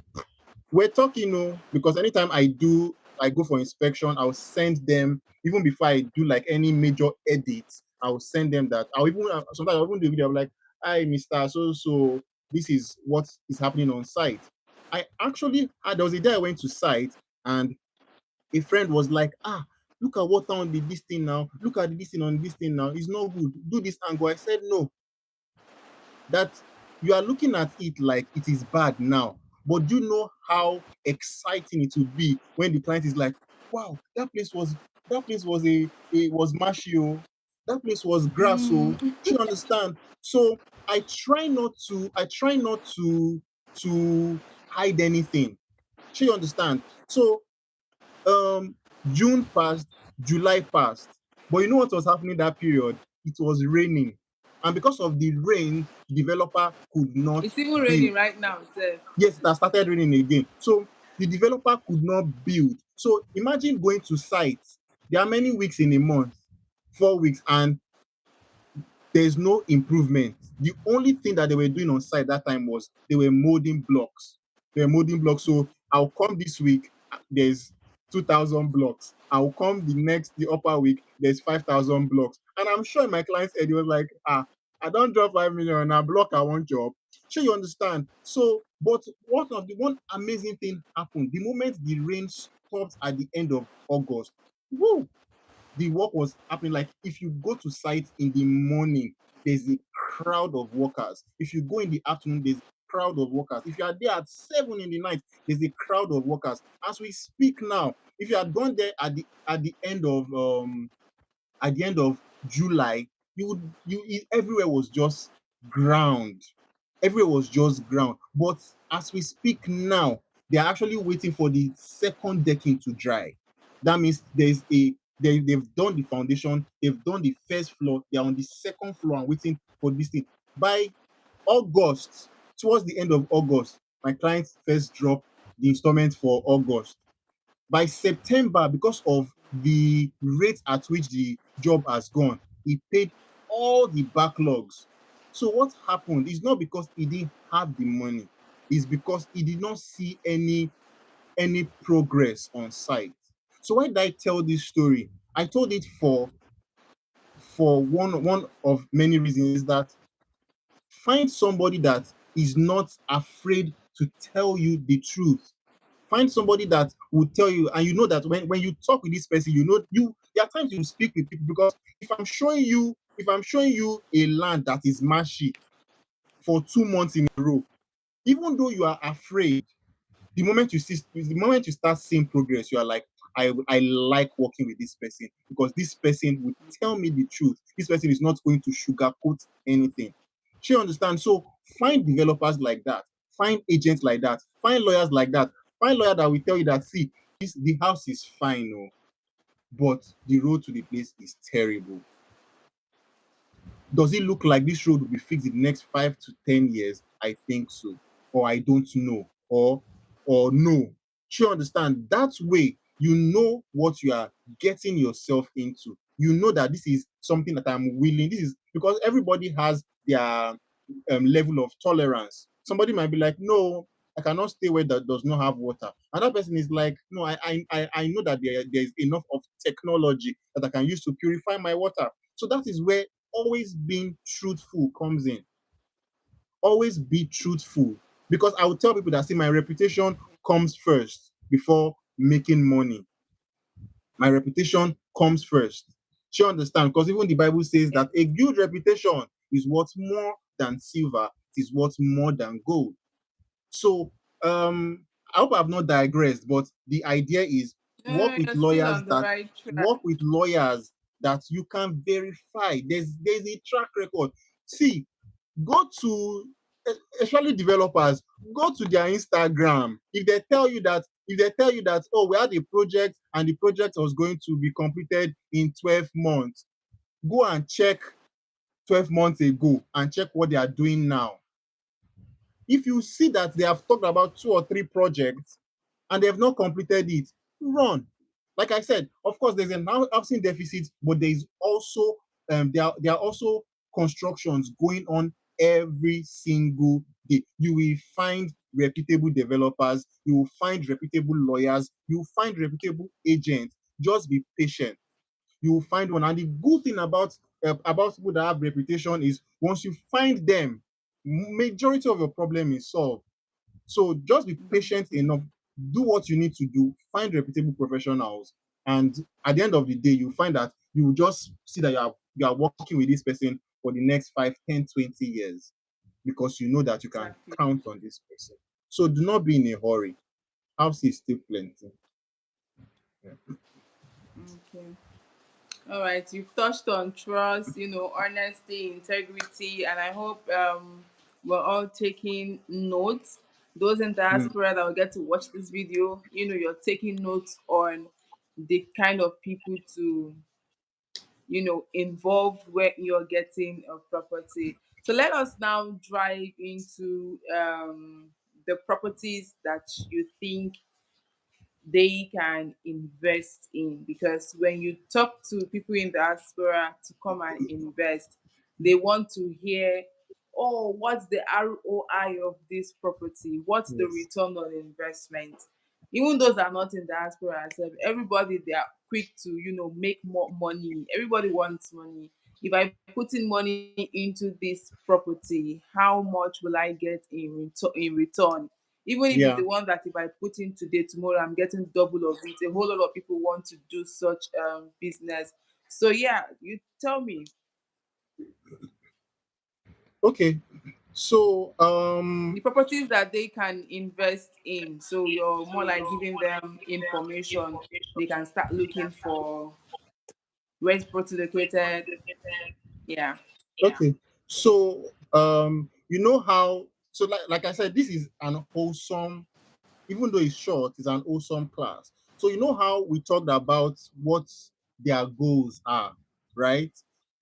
We're talking, because anytime I go for inspection, I'll send them, even before I do like any major edits, I'll send them that. I'll even, sometimes I'll even do a video, I'm like, hi, Mr. So, this is what is happening on site. There was a day I went to site and a friend was like, look at what town did this thing now. Look at this thing on this thing now. It's not good. Do this angle. I said, no, that you are looking at it like it is bad now. But do you know how exciting it would be when the client is like, wow, that place was marshy, oh. That place was grass, oh. Mm. Do you understand? So I try not to hide anything. Do you understand? So um June passed, July passed. But you know what was happening that period? It was raining. And because of the rain, developer could not It's even build. raining right now, sir. Yes, it has started raining again. So the developer could not build. So imagine going to site. There are many weeks in a month, 4 weeks, and there's no improvement. The only thing that they were doing on site that time was they were molding blocks. They were molding blocks. So I'll come this week, there's 2,000 blocks. I'll come the upper week, there's 5,000 blocks. And I'm sure in my client's head, he was like, I don't drop 5 million on a block, I want job. Sure, you understand? So, but one amazing thing happened. The moment the rain stopped at the end of August, woo, the work was happening. Like if you go to site in the morning, there's a crowd of workers. If you go in the afternoon, there's a crowd of workers. If you are there at 7 in the night, there's a crowd of workers. As we speak now, if you had gone there at the end of July, everywhere was just ground. Everywhere was just ground. But as we speak now, they are actually waiting for the second decking to dry. That means they've done the foundation, they've done the first floor, they're on the second floor and waiting for this thing. By August, towards the end of August, my client first dropped the installment for August. By September, because of the rate at which the job has gone, he paid all the backlogs. So what happened is not because he didn't have the money, it's because he did not see any progress on site. So why did I tell this story? I told it for one of many reasons, is that find somebody that is not afraid to tell you the truth. Find somebody that will tell you, and you know that when you talk with this person, you know, there are times you speak with people, because if I'm showing you a land that is marshy for 2 months in a row, even though you are afraid, the moment you start seeing progress, you are like, I like working with this person, because this person would tell me the truth. This person is not going to sugarcoat anything. She understands. So find developers like that, find agents like that, find lawyers like that, find lawyer that will tell you that, see, the house is fine, oh, but the road to the place is terrible. Does it look like this road will be fixed in the next 5 to 10 years? I think so. Or I don't know. Or no. You understand? That way, you know what you are getting yourself into. You know that this is something that I'm willing. This is because everybody has their level of tolerance. Somebody might be like, no, I cannot stay where that does not have water. Another person is like, no, I know that there is enough of technology that I can use to purify my water. So that is where always being truthful comes in. Always be truthful. Because I will tell people that, see, my reputation comes first before making money. My reputation comes first. Do you understand? Because even the Bible says that a good reputation is worth more than silver, it is worth more than gold. So I hope I've not digressed, but the idea is No, work with you're still lawyers on the that right work track. with lawyers that you can verify. There's a track record. See, go to, especially developers, go to their Instagram. If they tell you that, oh, we had a project and the project was going to be completed in 12 months, go and check 12 months ago and check what they are doing now. If you see that they have talked about 2 or 3 projects and they have not completed it, run. Like I said, of course, there's an housing deficit, but there is also there are also constructions going on every single day. You will find reputable developers, you will find reputable lawyers, you will find reputable agents. Just be patient. You will find one. And the good thing about people that have reputation is, once you find them, majority of your problem is solved. So just be patient enough, do what you need to do, find reputable professionals, and at the end of the day, you find that you will just see that you are working with this person for the next 5, 10, 20 years, because you know that you can Exactly. count on this person. So do not be in a hurry. House is still plenty. Yeah. Okay. All right. You've touched on trust, honesty, integrity, and I hope we're all taking notes. Those in Mm, diaspora that will get to watch this video, you're taking notes on the kind of people to involved when you're getting a property. So let us now drive into the properties that you think they can invest in, because when you talk to people in diaspora to come and invest, they want to hear, oh, what's the ROI of this property, what's the yes. return on investment. Even those that are not in diaspora sef, everybody, they are quick to make more money. Everybody wants money. If I put in money into this property, how much will I get in return? Even if it's Yeah. the one that if I put in today, tomorrow I'm getting double of it. A whole lot of people want to do such business. So yeah, you tell me Okay. So the properties that they can invest in. So you're more like giving them information. They can start looking for where it's property located. Yeah. okay. So you know how, so like I said, this is an wholesome, even though it's short, it's an awesome class. So you know how we talked about what their goals are, right?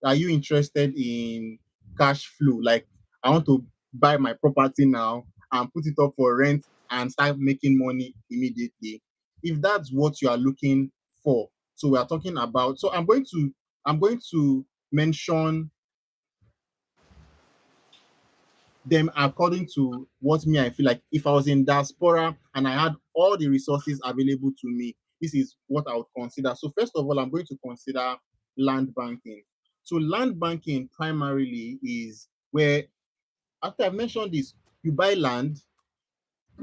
Are you interested in cash flow? Like, I want to buy my property now and put it up for rent and start making money immediately. If that's what you are looking for, so we are talking about. So I'm going to mention them according to what me I feel like. If I was in diaspora and I had all the resources available to me, this is what I would consider. So first of all, I'm going to consider land banking. So land banking primarily is where, after I've mentioned this, you buy land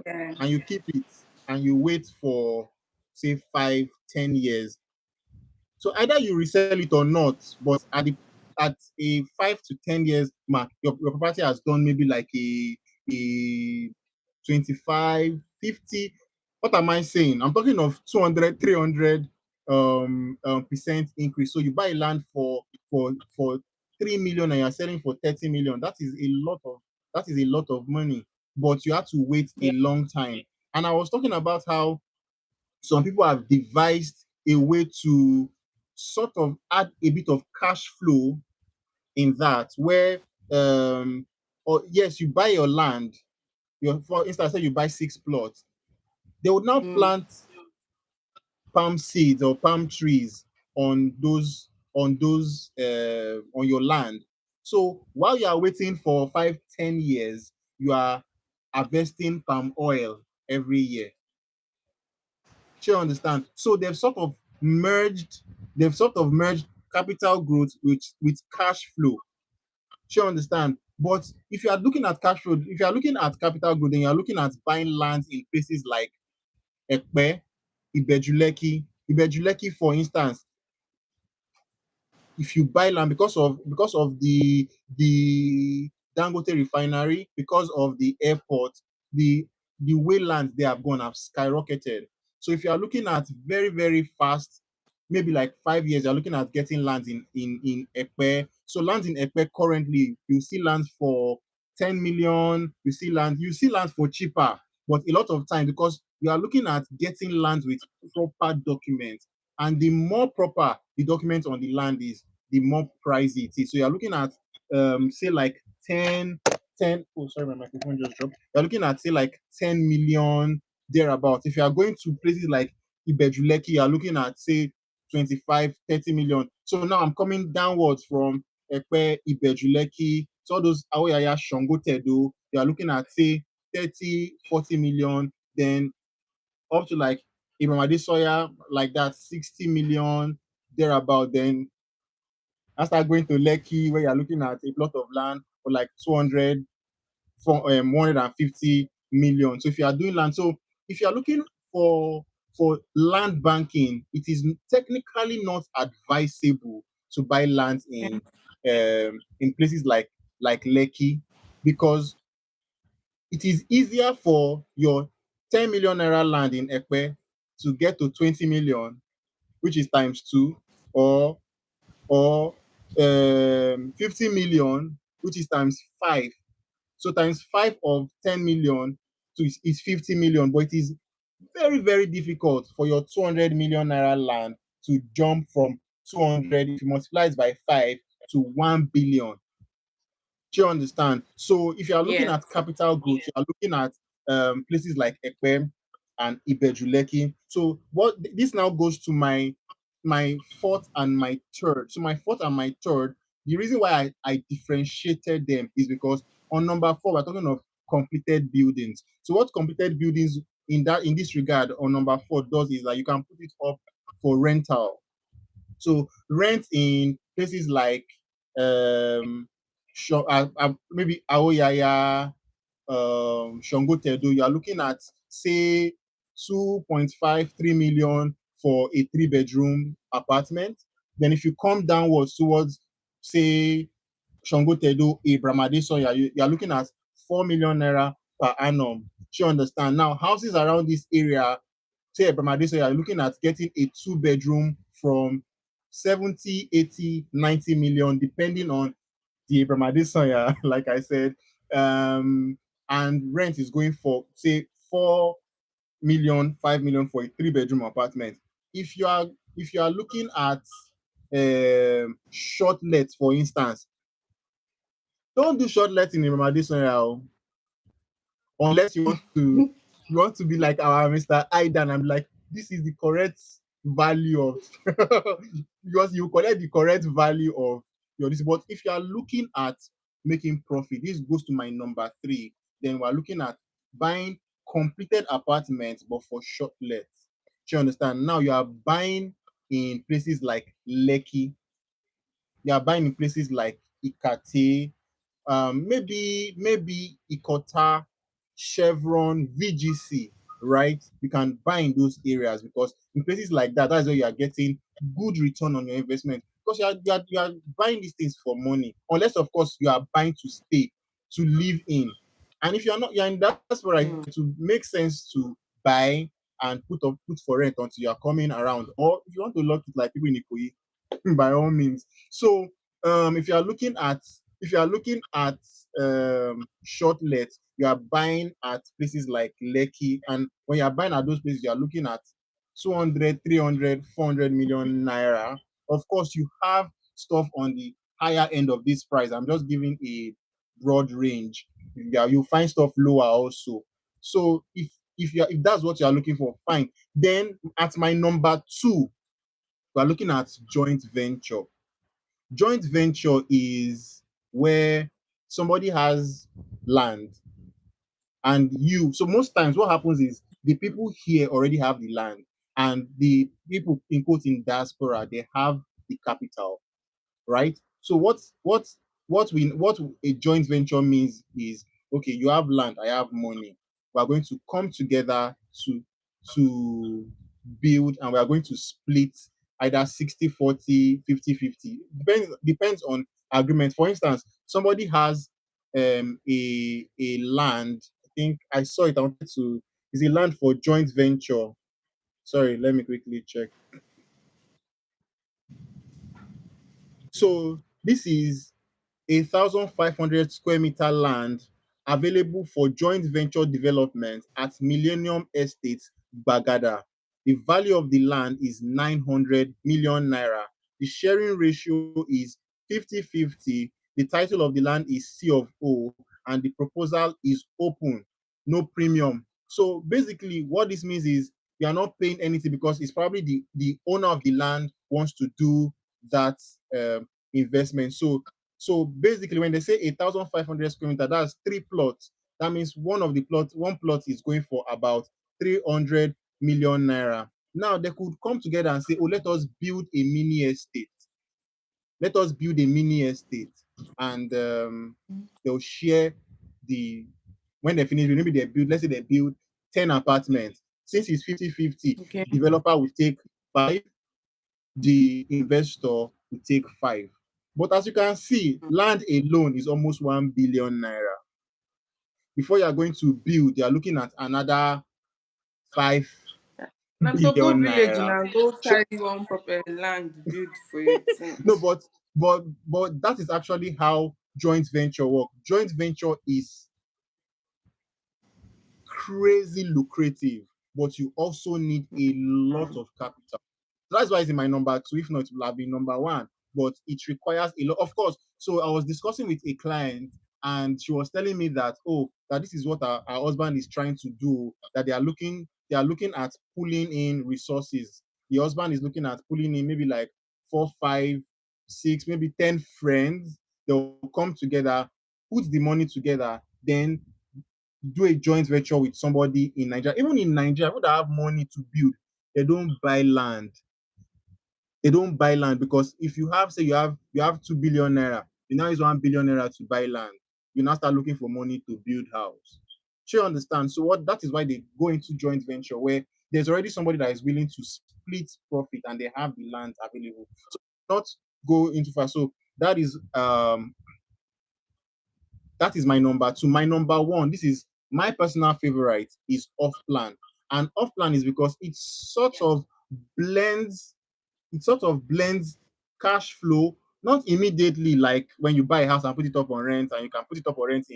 Yeah. and you keep it and you wait for say 5, 10 years. So either you resell it or not, but at a 5 to 10 years mark, your property has done maybe like a 25, 50. What am I saying? I'm talking of 200, 300 percent increase. So you buy land for 3 million and you're selling for 30 million. That is a lot of money, but you have to wait Yeah. a long time. And I was talking about how some people have devised a way to sort of add a bit of cash flow in that, where or yes, you buy your land, for instance, say you buy 6 plots, they would now Mm. plant palm seeds or palm trees on those on your land. So while you are waiting for 5, 10 years, you are harvesting palm oil every year. Do you understand? So they've sort of merged capital growth with cash flow. Do you understand? But if you are looking at capital growth, then you are looking at buying lands in places like Ekpe, Ibejuleki. Ibejuleki, for instance, if you buy land because of the Dangote refinery, because of the airport, the the way lands they have gone have skyrocketed. So if you are looking at very, very fast, maybe like 5 years, you're looking at getting lands in Ekpe. So lands in Ekpe currently, you see lands for 10 million, you see lands for cheaper, but a lot of time because you are looking at getting lands with proper documents. And the more proper the document on the land is, the more pricey it is. So you're looking at say like 10. Oh, sorry, my microphone just dropped. You're looking at say like 10 million thereabout. If you are going to places like Ibejuleki, you're looking at say 25, 30 million. So now I'm coming downwards from Epe, Ibejuleki, so all those Aoyaya, Shango, Tedo, you are looking at say 30, 40 million, then up to like Ibrahim Soya, like that, 60 million thereabout. Then I start going to Lekki, where you're looking at a plot of land for like 200, 150 million. So if you are doing land, so if you are looking for land banking, it is technically not advisable to buy land in places like Lekki, because it is easier for your 10 million naira land in Ekpe to get to 20 million, which is times two, or or 50 million, which is times five. So times five of 10 million is 50 million, but it is very, very difficult for your 200 million naira land to jump from 200, if you multiply it by five, to 1 billion. Do you understand? So if you are looking Yes. at capital growth, you are looking at places like Ekpe and Ibejuleki. So this now goes to my fourth and my third. So my fourth and my third, the reason why I differentiated them is because on number four, we're talking of completed buildings. So what completed buildings in this regard on number four does is that you can put it up for rental. So rent in places like maybe Aoyaya, Shango Tedo, you are looking at say 2.5, 3 million for a 3 bedroom apartment. Then if you come downwards towards say Shango Tedo, Ibramade, you are looking at 4 million naira per annum. Do you understand? Now houses around this area, say Ebramade, so you're looking at getting a 2 bedroom from 70, 80, 90 million, depending on the Ebramade Soya, like I said. And rent is going for say 4 million, 5 million for a 3 bedroom apartment. If you are if you are looking at short lets, for instance, Don't do short letting in Ramadan area, unless you want to be like our Mr. Aidan and be like, this is the correct value of because you collect the correct value of your this. But if you are looking at making profit, this goes to my number three. Then we're looking at buying completed apartments but for short let. Do you understand? Now you are buying in places like Lekki, you are buying in places like Ikate, maybe Ikota, Chevron, VGC, right? You can buy in those areas because in places like that, that's where you are getting good return on your investment because you are buying these things for money, unless of course you are buying to stay, to live in. And if you're in that diaspora, it will make sense to buy and put for rent until you are coming around. Or if you want to lock it like people in Ikoyi, by all means. So if you are looking at short let, you are buying at places like Lekki, and when you are buying at those places, you are looking at 200, 300, 400 million naira. Of course, you have stuff on the higher end of this price. I'm just giving a broad range. Yeah, you find stuff lower also. So if that's what you are looking for, fine. Then at my number two, we are looking at joint venture. Joint venture is where somebody has land and so most times what happens is the people here already have the land and the people in quote in diaspora, they have the capital, right? So what a joint venture means is, okay, you have land, I have money. We are going to come together to build, and we are going to split either 60-40, 50-50. Depends on agreement. For instance, somebody has a land. I think I saw it. I wanted to. Is a land for joint venture. Sorry, let me quickly check. So this is 1,500 square meter land available for joint venture development at Millennium Estates, Gbagada. The value of the land is 900 million naira. The sharing ratio is 50-50. The title of the land is C of O, and the proposal is open, no premium. So basically, what this means is you are not paying anything because it's probably the owner of the land wants to do that investment. So basically, when they say 1,500 square meter, that's three plots. That means one plot is going for about 300 million naira. Now they could come together and say, oh, let us build a mini estate. Let us build a mini estate, and they'll share the when they finish. Maybe they build. Let's say they build 10 apartments. Since it's 50-50, Okay. the developer will take 5, the investor will take 5. But as you can see, land alone is almost 1 billion naira. Before you are going to build, you are looking at another 5 Now so go billion village naira. now, go carry one proper land build for your No, things. but that is actually how joint venture work. Joint venture is crazy lucrative, but you also need a lot of capital. So that's why it's in my number two. If not, it will have been number one. But it requires a lot, of course. So I was discussing with a client, and she was telling me that, oh, that this is what our husband is trying to do. That they are looking at pulling in resources. The husband is looking at pulling in maybe like 4, 5, 6, maybe 10 friends. They'll come together, put the money together, then do a joint venture with somebody in Nigeria. Even in Nigeria, people that have money to build, they don't buy land. They don't buy land because if you have, say, you have 2 billion naira, you now use 1 billion naira to buy land. You now start looking for money to build house. So you understand? So what that is why they go into joint venture where there's already somebody that is willing to split profit and they have the land available. So not go into fast. So that is my number two. My number one, this is my personal favorite, is off plan. And off plan is because blends it sort of blends cash flow, not immediately like when you buy a house and put it up on rent, and you can put it up on rent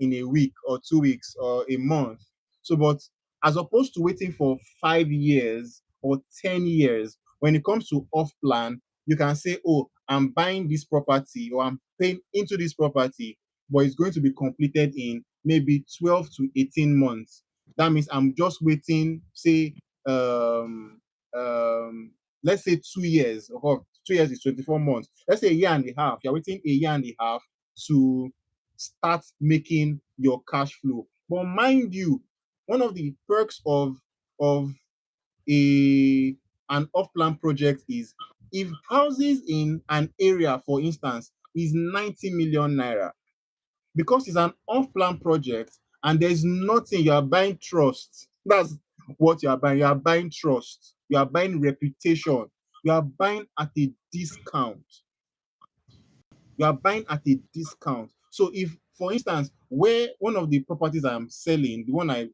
in a week or 2 weeks or a month. So, but as opposed to waiting for 5 years or 10 years, when it comes to off plan, you can say, oh, I'm buying this property or I'm paying into this property but it's going to be completed in maybe 12 to 18 months. That means I'm just waiting, say, um, um, let's say 2 years. Or 2 years is 24 months. Let's say a year and a half. You're waiting a year and a half to start making your cash flow. But mind you, one of the perks of a an off-plan project is if houses in an area, for instance, is 90 million naira, because it's an off-plan project and there's nothing, you are buying trust. That's what you are buying. You are buying trust, you are buying reputation, you are buying at a discount. You are buying at a discount. So if, for instance, where one of the properties I'm selling, the one I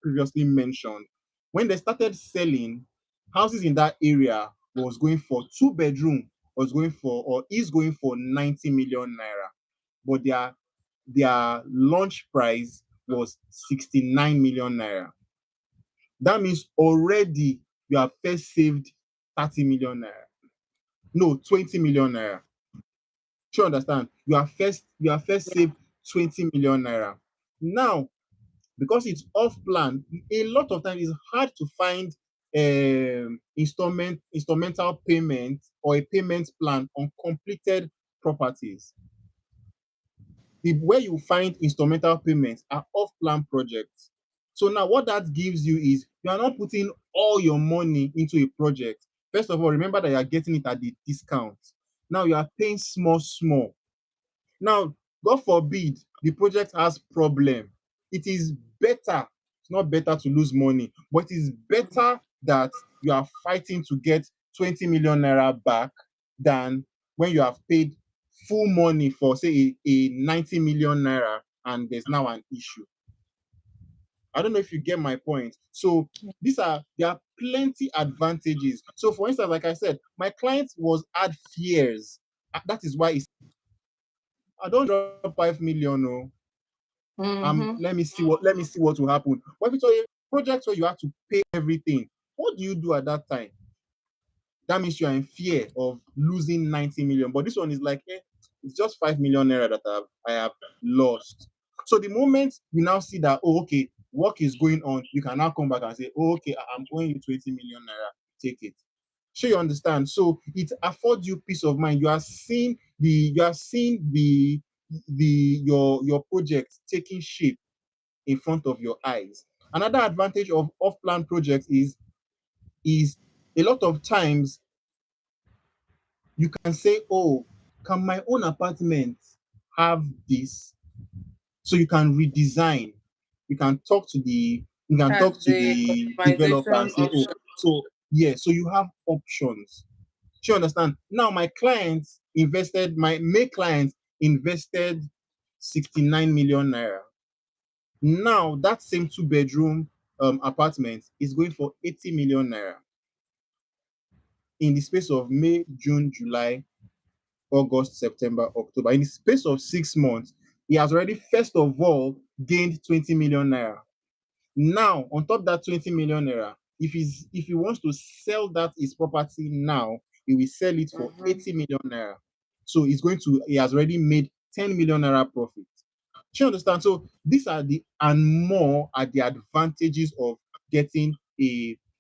previously mentioned, when they started selling, houses in that area was going for two-bedroom, was going for, or is going for 90 million naira. But their launch price was 69 million naira. That means already you have first saved 30 million naira. No, 20 million naira. Do you understand? You have first saved 20 million naira. Now, because it's off plan, a lot of times it's hard to find instrumental payment or a payment plan on completed properties. The where you find instrumental payments are off plan projects. So now what that gives you is you are not putting all your money into a project. First of all, remember that you are getting it at the discount. Now you are paying small, small. Now, God forbid the project has problem. It is better, it's not better to lose money, but it is better that you are fighting to get 20 million naira back than when you have paid full money for, say, a 90 million naira and there's now an issue. I don't know if you get my point. So there are plenty advantages. So for instance, like I said, my client was had fears. That is why I don't drop 5 million. No, Mm-hmm. let me see what will happen. What if it's a project where you have to pay everything? What do you do at that time? That means you are in fear of losing 90 million. But this one is like, it's just 5 million naira that I have lost. So the moment you now see that, oh, okay, work is going on, you can now come back and say, oh, okay, I'm owing you 20 million naira, take it. Sure, you understand. So it affords you peace of mind. You are seeing the your project taking shape in front of your eyes. Another advantage of off-plan projects is a lot of times you can say, oh, can my own apartment have this? So you can redesign. You can talk to the you can That's talk to the the developer and customization say, oh, option. so yeah, so you have options. Do you understand? Now my main client invested 69 million naira. Now that same two-bedroom apartment is going for 80 million naira in the space of May, June, July, August, September, October. In the space of 6 months, he has already first of all gained 20 million naira. Now, on top of that 20 million naira, if he wants to sell that his property now, he will sell it for Mm-hmm. 80 million naira. So he has already made 10 million naira profit. Do you understand? So these are the and more are the advantages of getting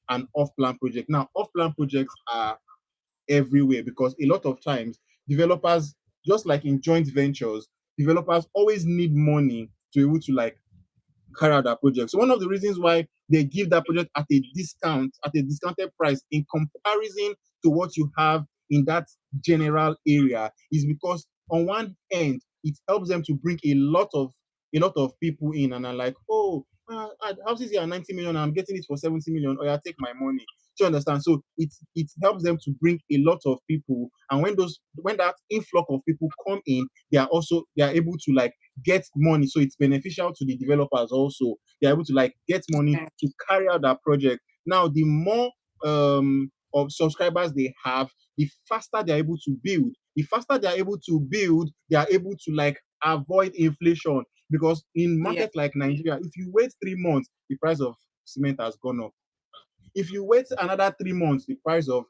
an off-plan project. Now, off-plan projects are everywhere because a lot of times developers, just like in joint ventures, developers always need money to be able to like carry out that project. So one of the reasons why they give that project at a discount, at a discounted price in comparison to what you have in that general area is because on one end it helps them to bring a lot of people in and are like, oh, houses here are 90 million, I'm getting it for 70 million, or I take my money. Do you understand? So it helps them to bring a lot of people, and when that influx of people come in, they are able to like get money. So it's beneficial to the developers also. They're able to like get money to carry out that project. Now, the more of subscribers they have, the faster they're able to build. The faster they're able to build, they are able to like avoid inflation. Because in Yeah. market like Nigeria, if you wait 3 months, the price of cement has gone up. If you wait another 3 months, the price of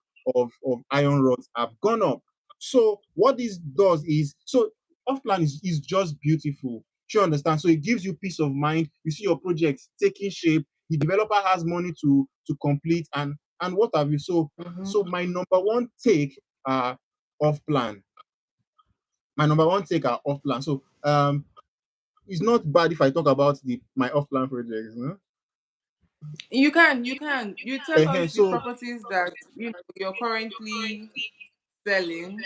iron rods have gone up. So what this does is, so off plan is just beautiful. Do you understand? So it gives you peace of mind. You see your project taking shape. The developer has money to complete and what have you. So my number one take are off plan. My number one take are off plan. So it's not bad if I talk about the my off plan projects. No? You tell us the So properties that you're currently selling,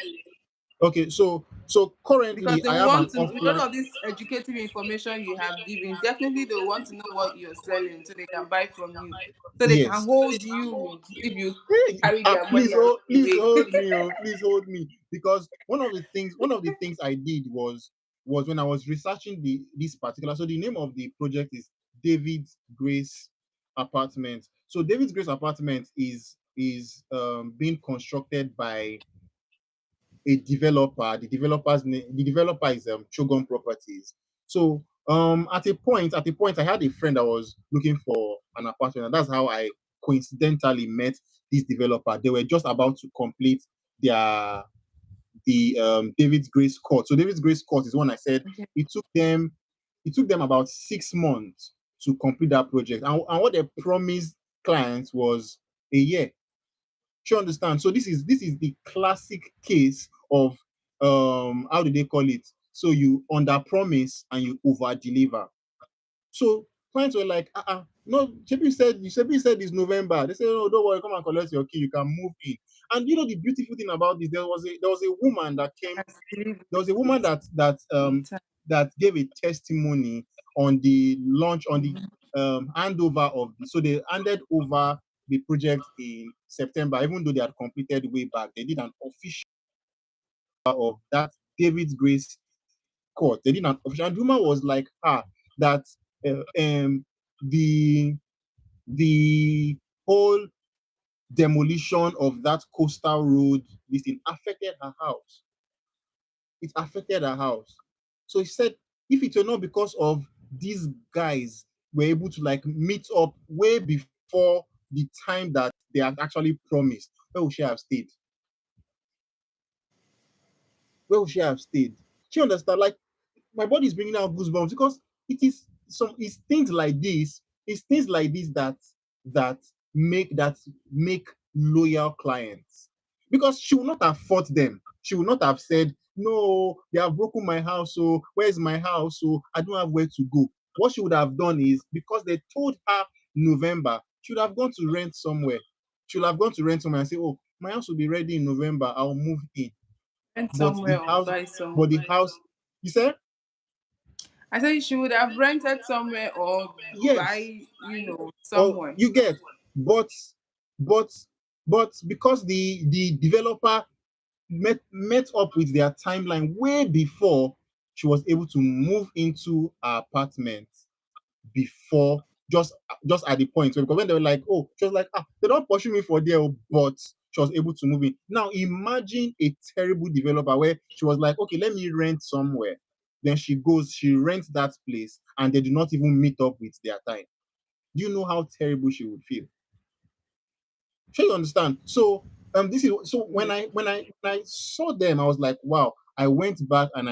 okay, so because currently they I will have want an to, off with all plan. of this educative information you have given, definitely they want to know what you're selling so they can buy from you, so they can Yes. hold you if you Hey, carry their money please, and run please away. hold me, oh, please hold me, because one of the things I did was when I was researching this particular. So the name of the project is David's Grace Apartment. So David's Grace Apartment is being constructed by a developer. The developer is Chogon Properties. So at a point I had a friend that was looking for an apartment, and that's how I coincidentally met this developer. They were just about to complete their the David's Grace Court. So David's Grace Court is one I said Okay. it took them about 6 months to complete that project. And what they promised clients was a year. Do you understand? So this is the classic case of how do they call it? So you under promise and you over deliver. So clients were like, no, Shebi said it's November. They said, oh, don't worry, come and collect your key, you can move in. And the beautiful thing about this, there was a woman that came, That's really there was a woman good. In time. that gave a testimony on the launch, on the handover of the, so they handed over the project in September, even though they had completed way back. They did an official of that David's Grace Court. They did an official, and the woman was like, that uh, um the the whole demolition of that coastal road, this thing affected her house. It affected her house. So he said, if it were not because of these guys were able to like meet up way before the time that they had actually promised, where would she have stayed? Where would she have stayed? She understand? Like my body is bringing out goosebumps because it's things like this, that that make loyal clients. Because she will not have fought them. She will not have said, no, they have broken my house, so where's my house? So I don't have where to go. What she would have done is, because they told her November, she would have gone to rent somewhere. She would have gone to rent somewhere and say, oh, my house will be ready in November, I'll move in. Rent But the somewhere or house, buy some. but the house, you said? I said you should have rented somewhere or Yes. buy, Or somewhere. you get, but but because the developer met up with their timeline way before, she was able to move into her apartment before, just at the point where, because when they were like, oh, she was like, they don't pursue me for there, oh, but she was able to move in. Now imagine a terrible developer where she was like, okay, let me rent somewhere. Then she rents that place and they do not even meet up with their time. Do you know how terrible she would feel? Sure, you understand. So this is so Yeah. when I saw them, I was like, wow. I went back and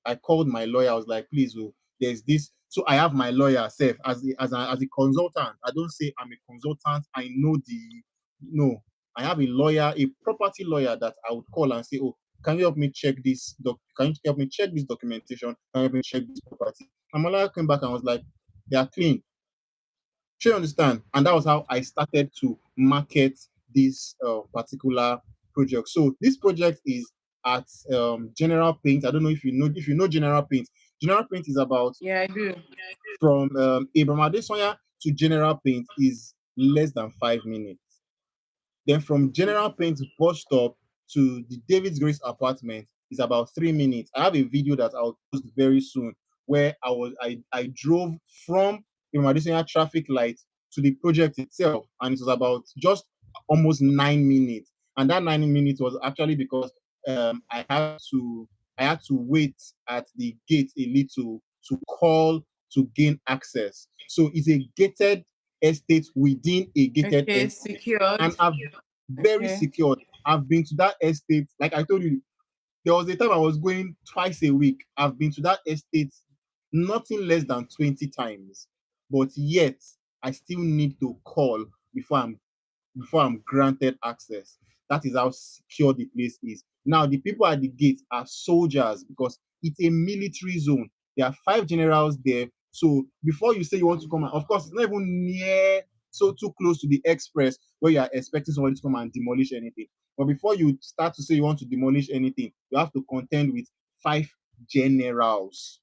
I called my lawyer. I was like, please, oh, there's this. So I have my lawyer self as a consultant. I don't say I'm a consultant. I know the no. I have a lawyer, a property lawyer that I would call and say, oh, can you help me check this can you help me check this documentation? Can you help me check this property? And my lawyer came back and was like, they are clean. Do you understand? And that was how I started to market this particular project. So this project is at General Paint. I don't know if you know General Paint. General Paint is about Yeah, I do. from Abraham Adesanya to General Paint is less than 5 minutes. Then from General Paint bus stop to the David's Grace apartment is about 3 minutes. I have a video that I'll post very soon where I drove from the Madison traffic light to the project itself, and it was about just almost 9 minutes. And that 9 minutes was actually because I had to wait at the gate a little to call to gain access. So it's a gated estate within a gated Okay, estate, secured. and I've very Okay. secured. I've been to that estate, like I told you, There was a time I was going twice a week. I've been to that estate nothing less than 20 times, but yet I still need to call before I'm granted access. That is how secure the place is. Now, the people at the gate are soldiers because it's a military zone. There are 5 generals there. So before you say you want to come, of course, it's not even near so too close to the express where you are expecting somebody to come and demolish anything. But before you start to say you want to demolish anything, you have to contend with 5 generals.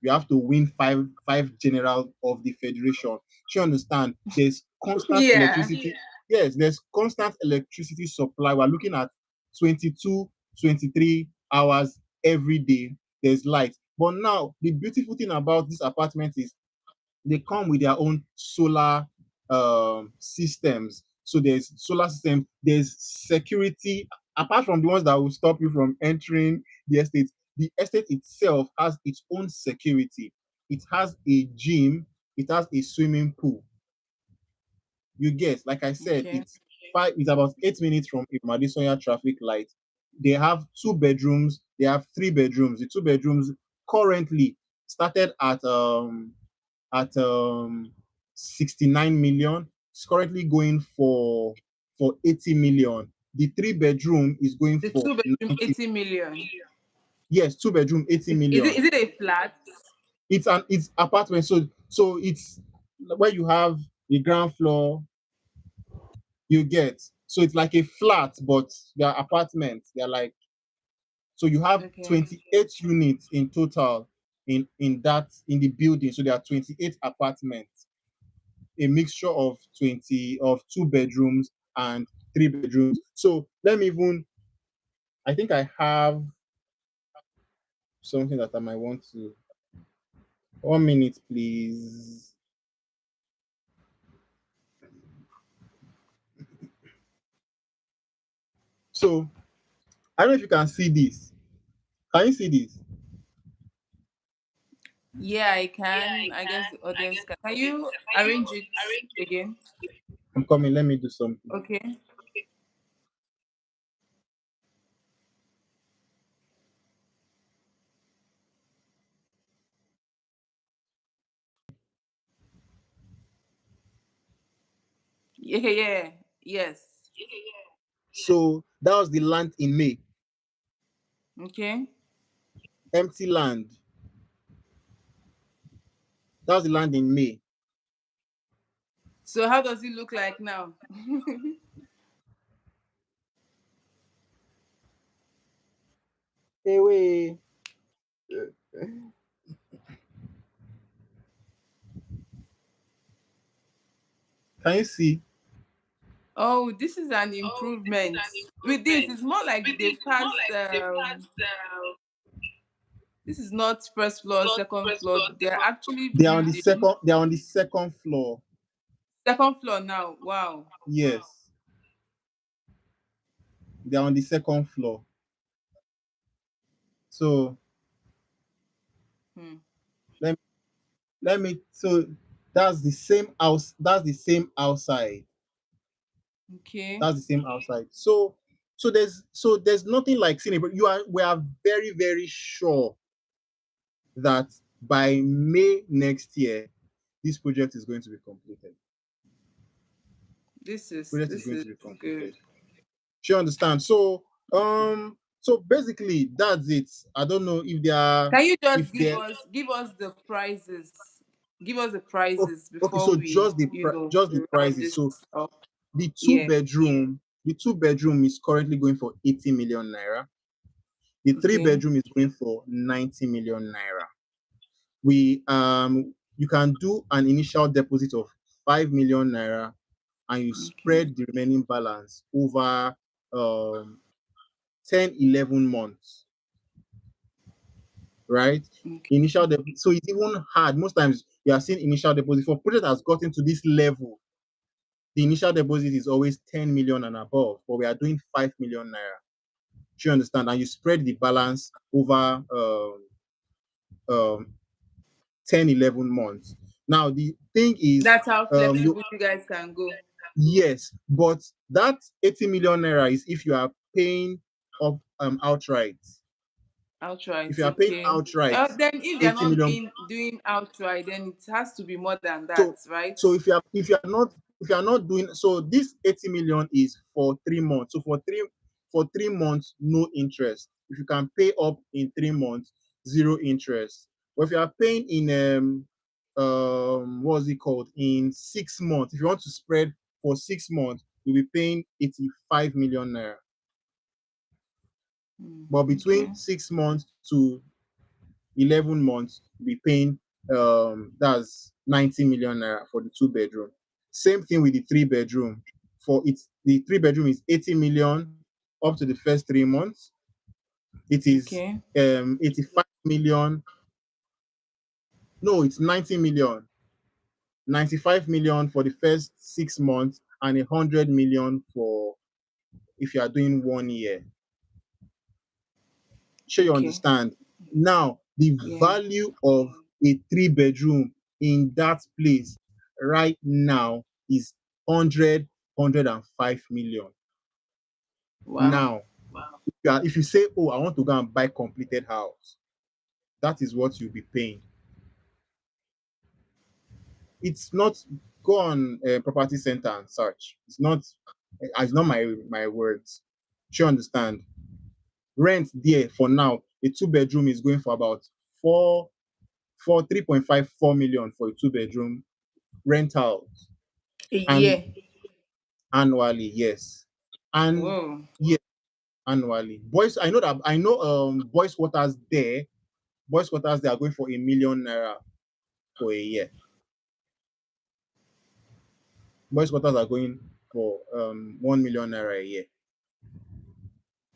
You have to win five general of the federation. You understand? There's constant Yeah. electricity. Yes, there's constant electricity supply. We're looking at 22, 23 hours every day. There's light. But now the beautiful thing about this apartment is they come with their own solar systems. So there's solar system, there's security, apart from the ones that will stop you from entering the estate. The estate itself has its own security. It has a gym, it has a swimming pool. You guess, like I said, Okay. it's about 8 minutes from Imadisoya traffic light. They have 2 bedrooms, they have 3 bedrooms. The 2 bedrooms currently started at 69 million. It's currently going for 80 million. The 3 bedroom is going The for 2 bedroom, 90. 80 million. Yes, 2 bedroom, 80 million. Is it a flat? It's apartment. So it's where you have the ground floor, you get. So it's like a flat, but they're apartments. They're like, so you have Okay. 28 units in total in the building. So there are 28 apartments, a mixture of 2 bedrooms and 3 bedrooms. So let me even, I think I have something that I might want to. 1 minute, please. So I don't know if you can see this. Can you see this? Yeah, I can. I guess the audience can. Can you arrange it again? I'm coming. Let me do something. Okay. Yeah, yeah. Yes. So that was the land in May. Okay. Empty land. That was the land in May. So how does it look like now? Hey, wait. Can you see? Oh, this is an improvement. With this, it's more like they've passed. This is not first floor, second floor. They're actually They are on the building second. They are on the second floor. second floor now. Wow. Yes, they are on the second floor. So Hmm. let let me. So that's the same house. That's the same outside. Okay. That's the same outside. So there's nothing like seeing it, but we are very very sure that by May next year, this project is going to be completed. Project is This going is to be completed. good. Do you understand? So basically that's it. I don't know if they are Can you just if they're give us the prices? Give us the okay, prices okay, before so we, just the round prices. this So up. the two Yeah. bedroom, the 2 bedroom is currently going for 80 million naira. The three Okay. bedroom is going for 90 million naira. We You can do an initial deposit of 5 million naira and you Okay. spread the remaining balance over um 10, 11 months, right? Okay. So it's even hard. Most times you are seeing initial deposit for project has gotten to this level. The initial deposit is always 10 million and above, but we are doing 5 million naira. Do you understand? And you spread the balance over um 10, 11 months. Now the thing is, That's how you flexible you guys can go. yes, but that 80 million naira is if you are paying outright. If Outright, you are paying okay. outright, Then if they're 80 not million. being doing outright, then it has to be more than that, So right? if you are not doing, so this 80 million is for 3 months. So for 3 months, no interest. If you can pay up in 3 months, zero interest. But if you are paying in what's it called, in 6 months, if you want to spread for 6 months, you'll be paying 85 million naira. But between Okay. 6 months to 11 months, you'll be paying that's 90 million naira for the 2 bedroom. Same thing with the 3 bedroom. For it, the 3 bedroom is 80 million up to the first 3 months. It is Okay. 85 million. No, it's 90 million. 95 million for the first 6 months and 100 million for if you are doing 1 year. Sure, you Okay. understand. Now, the Yeah. value of a 3 bedroom in that place right now is 105 million. Wow. Now, if you say, oh, I want to go and buy completed house, that is what you'll be paying. It's not, go on property center and search. It's not my words. Sure, understand. Rent there for now, a 2 bedroom is going for about four for 3.5 4 million for a 2 bedroom rental. A And year. annually, yes. And Whoa. yes, annually. Boys, I know boys quarters they are going for 1 million naira for a year. Boys quarters are going for 1 million naira a year.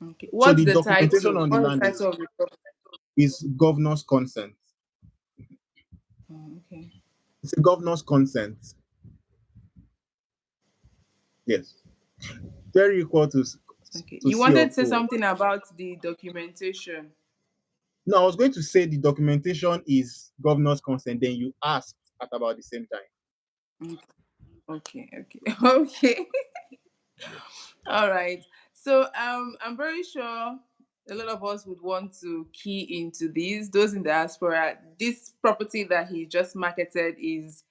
Okay. So What's the the documentation title? on the What's the land title is of the property? is governor's consent. Oh, okay. It's a governor's consent. Yes. Very equal Okay. to You C wanted of to say O. something about the documentation. No, I was going to say the documentation is governor's consent. Then you asked at about the same time. Mm, okay. Okay. Okay. Yes. All right. So I'm very sure a lot of us would want to key into these. Those in diaspora, this property that he just marketed is,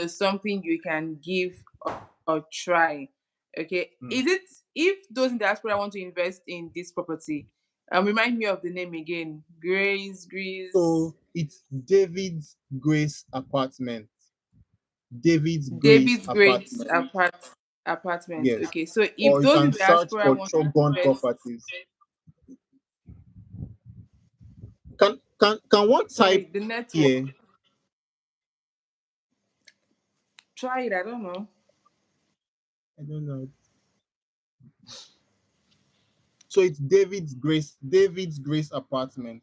something you can give a try. Okay. Is Mm. it if those in diaspora want to invest in this property? Remind me of the name again. Greece. So it's David's Grace Apartment. David's Grace David's Great Apartment. Apartment. Yes. Okay. So if Or you those in can search diaspora for want to Shogun invest, Properties. Can one type sorry, the network. here? Try it. I don't know. I don't know. So it's David's Grace Apartment.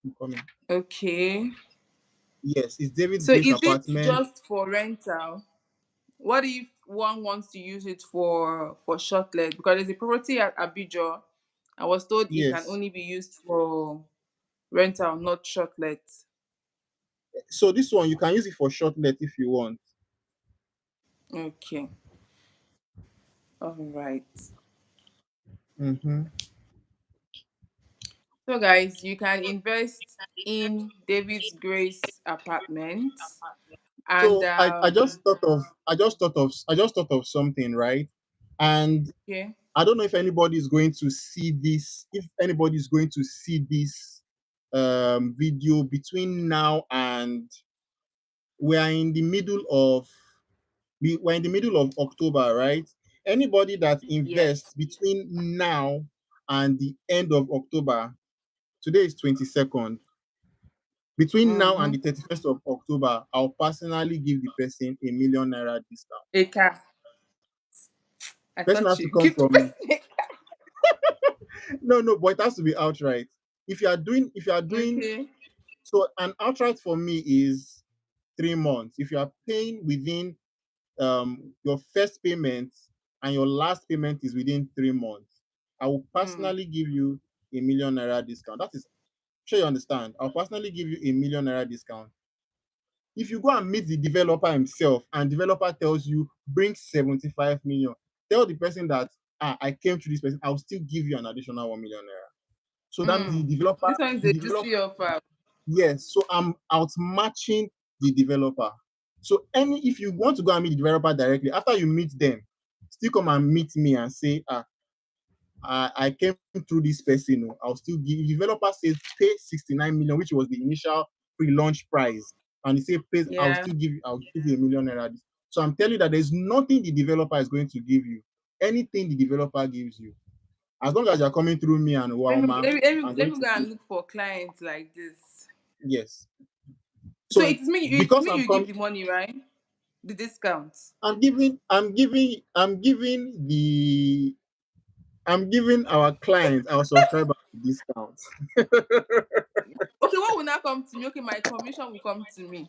I'm coming. Okay. Yes, it's David's So Grace is it Apartment. just for rental? What if one wants to use it for short leg? Because there's a property at Abidjan. I was told it can Yes. only be used for rental, not short legs. So this one you can use it for short let if you want. Okay. All right. Mm-hmm. So guys, you can invest in David's Grace apartment and So I just thought of something, right? And okay. I don't know if anybody is going to see this, if anybody is going to see this video between now and we are in the middle of we're in the middle of October, right? Anybody that Yes. invests between now and the end of October, today is 22nd. Between now and Mm-hmm. the 31st of October, I'll personally give the person 1 million naira discount. A car. I Person thought has to you come give the from, person. no, but it has to be outright. If you are doing Okay. so, an outright for me is 3 months. If you are paying within your first payment and your last payment is within 3 months, I will Mm. personally give you 1 million naira discount. That is, sure you understand. I'll personally give you 1 million naira discount. If you go and meet the developer himself and developer tells you bring 75 million, tell the person that I came through this person, I'll still give you an additional 1 million naira. So that means Mm. This one is the a developer, juicy offer. yes. So I'm outmatching the developer. So if you want to go and meet the developer directly, after you meet them, still come and meet me and say, I came through this person. I'll still give. The developer says pay 69 million, which was the initial pre-launch price, and he said pays. Yeah. I'll give you 1 million naira. So I'm telling you that there's nothing the developer is going to give you. Anything the developer gives you, as long as you're coming through me and Walma, I'm Let going me to go pay. and look for clients like this. Yes. So So it's because me I'm you give coming, the money, right? The discounts. I'm giving our clients, our subscribers discounts. Okay, what will now come to me? Okay, my commission will come to me.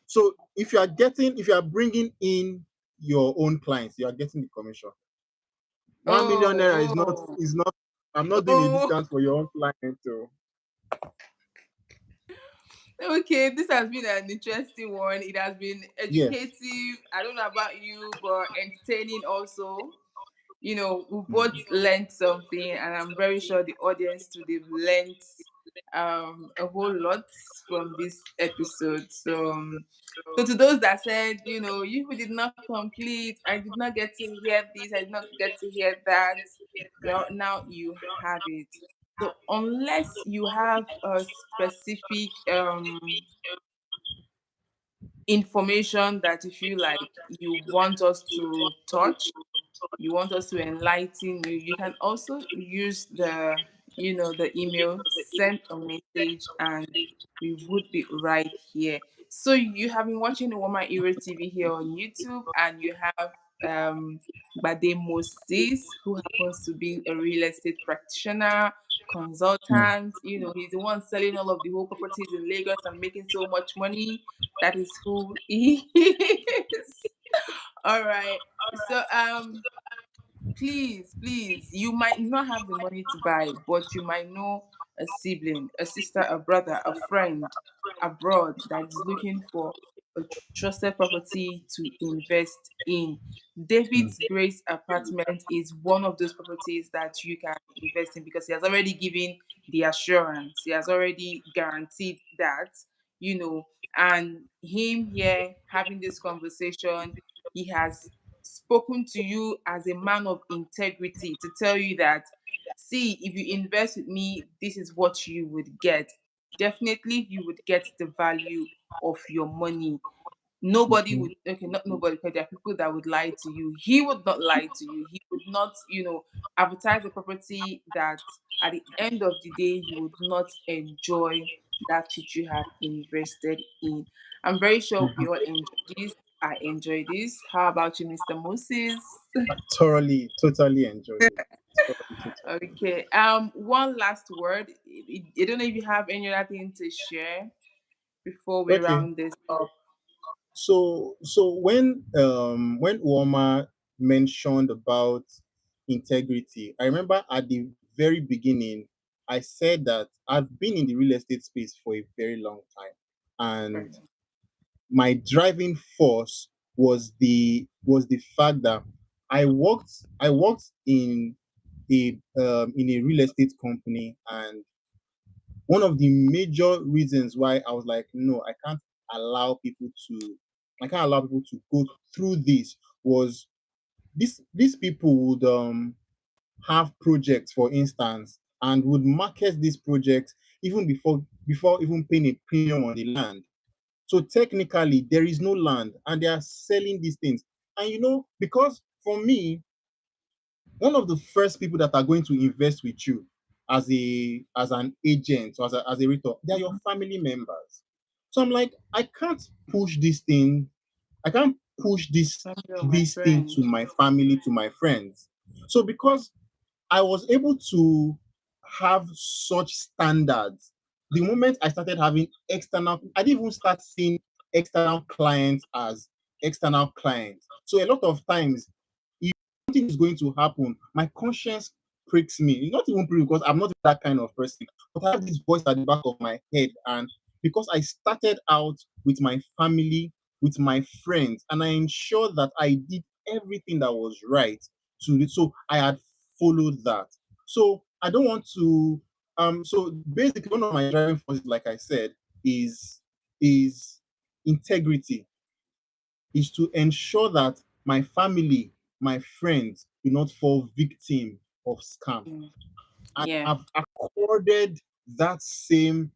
So if you are bringing in your own clients, you are getting the commission. 1 million naira Oh, is not. I'm not doing a oh. discount for your own client. So Okay, this has been an interesting one. It has been yes. educative. I don't know about you, but entertaining also. We Hmm. both learned something, and I'm very sure the audience too, they've learned a whole lot from this episode. So to those that said, you did not complete, I did not get to hear this, I did not get to hear that, well, now you have it. So unless you have a specific information that you feel like you want us to touch, you want us to enlighten you, you can also use the email, send a message, and we would be right here. So you have been watching the Woman Hero TV here on YouTube, and you have Gbade Moses, who happens to be a real estate practitioner, Hmm. consultant. He's the one selling all of the whole properties in Lagos and making so much money. That is who he is. All right. So please, you might not have the money to buy, but you might know a sibling, a sister, a brother, a friend abroad that is looking for a trusted property to invest in. Hmm. David's Grace Apartment is one of those properties that you can invest in because he has already given the assurance, he has already guaranteed that, you know, and him here having this conversation, he has spoken to you as a man of integrity to tell you that, see, if you invest with me, this is what you would get. Definitely, you would get the value of your money. Nobody Mhm. would, okay, not nobody, because there are people that would lie to you. He would not lie to you. He would not, advertise a property that at the end of the day you would not enjoy that which you have invested in. I'm very sure we all enjoy this. I enjoy this. How about you, Mr. Moses? I thoroughly, totally enjoyed it. Totally enjoyed Okay. One last word. I don't know if you have any other thing to share before it. we Okay. round this up. So when Uoma mentioned about integrity, I remember at the very beginning, I said that I've been in the real estate space for a very long time, and Right. my driving force was the fact that I worked in a real estate company, and one of the major reasons why I was like, no, allow people to I can't allow people to go through this was these people would have projects, for instance, and would market these projects even before even paying a premium on the land. So technically there is no land and they are selling these things. And because for me, one of the first people that are going to invest with you as an agent or as a realtor, they are your family members. So I'm like, push this thing, I can't push Family of my this thing friend. to my family, to my friends. So because I was able to have such standards, the moment I started having I didn't even start seeing external clients as external clients. So a lot of times something is going to happen, my conscience pricks me. It's not even prick because I'm not that kind of person, but I have this voice at the back of my head. And because I started out with my family, with my friends, and I ensured that I did everything that was right to it. So I had follow that. So I don't want to. So basically, one of my driving forces, like I said, is integrity, is to ensure that my family, my friends do not fall victim of scam. Mm. And Yeah. I've accorded that same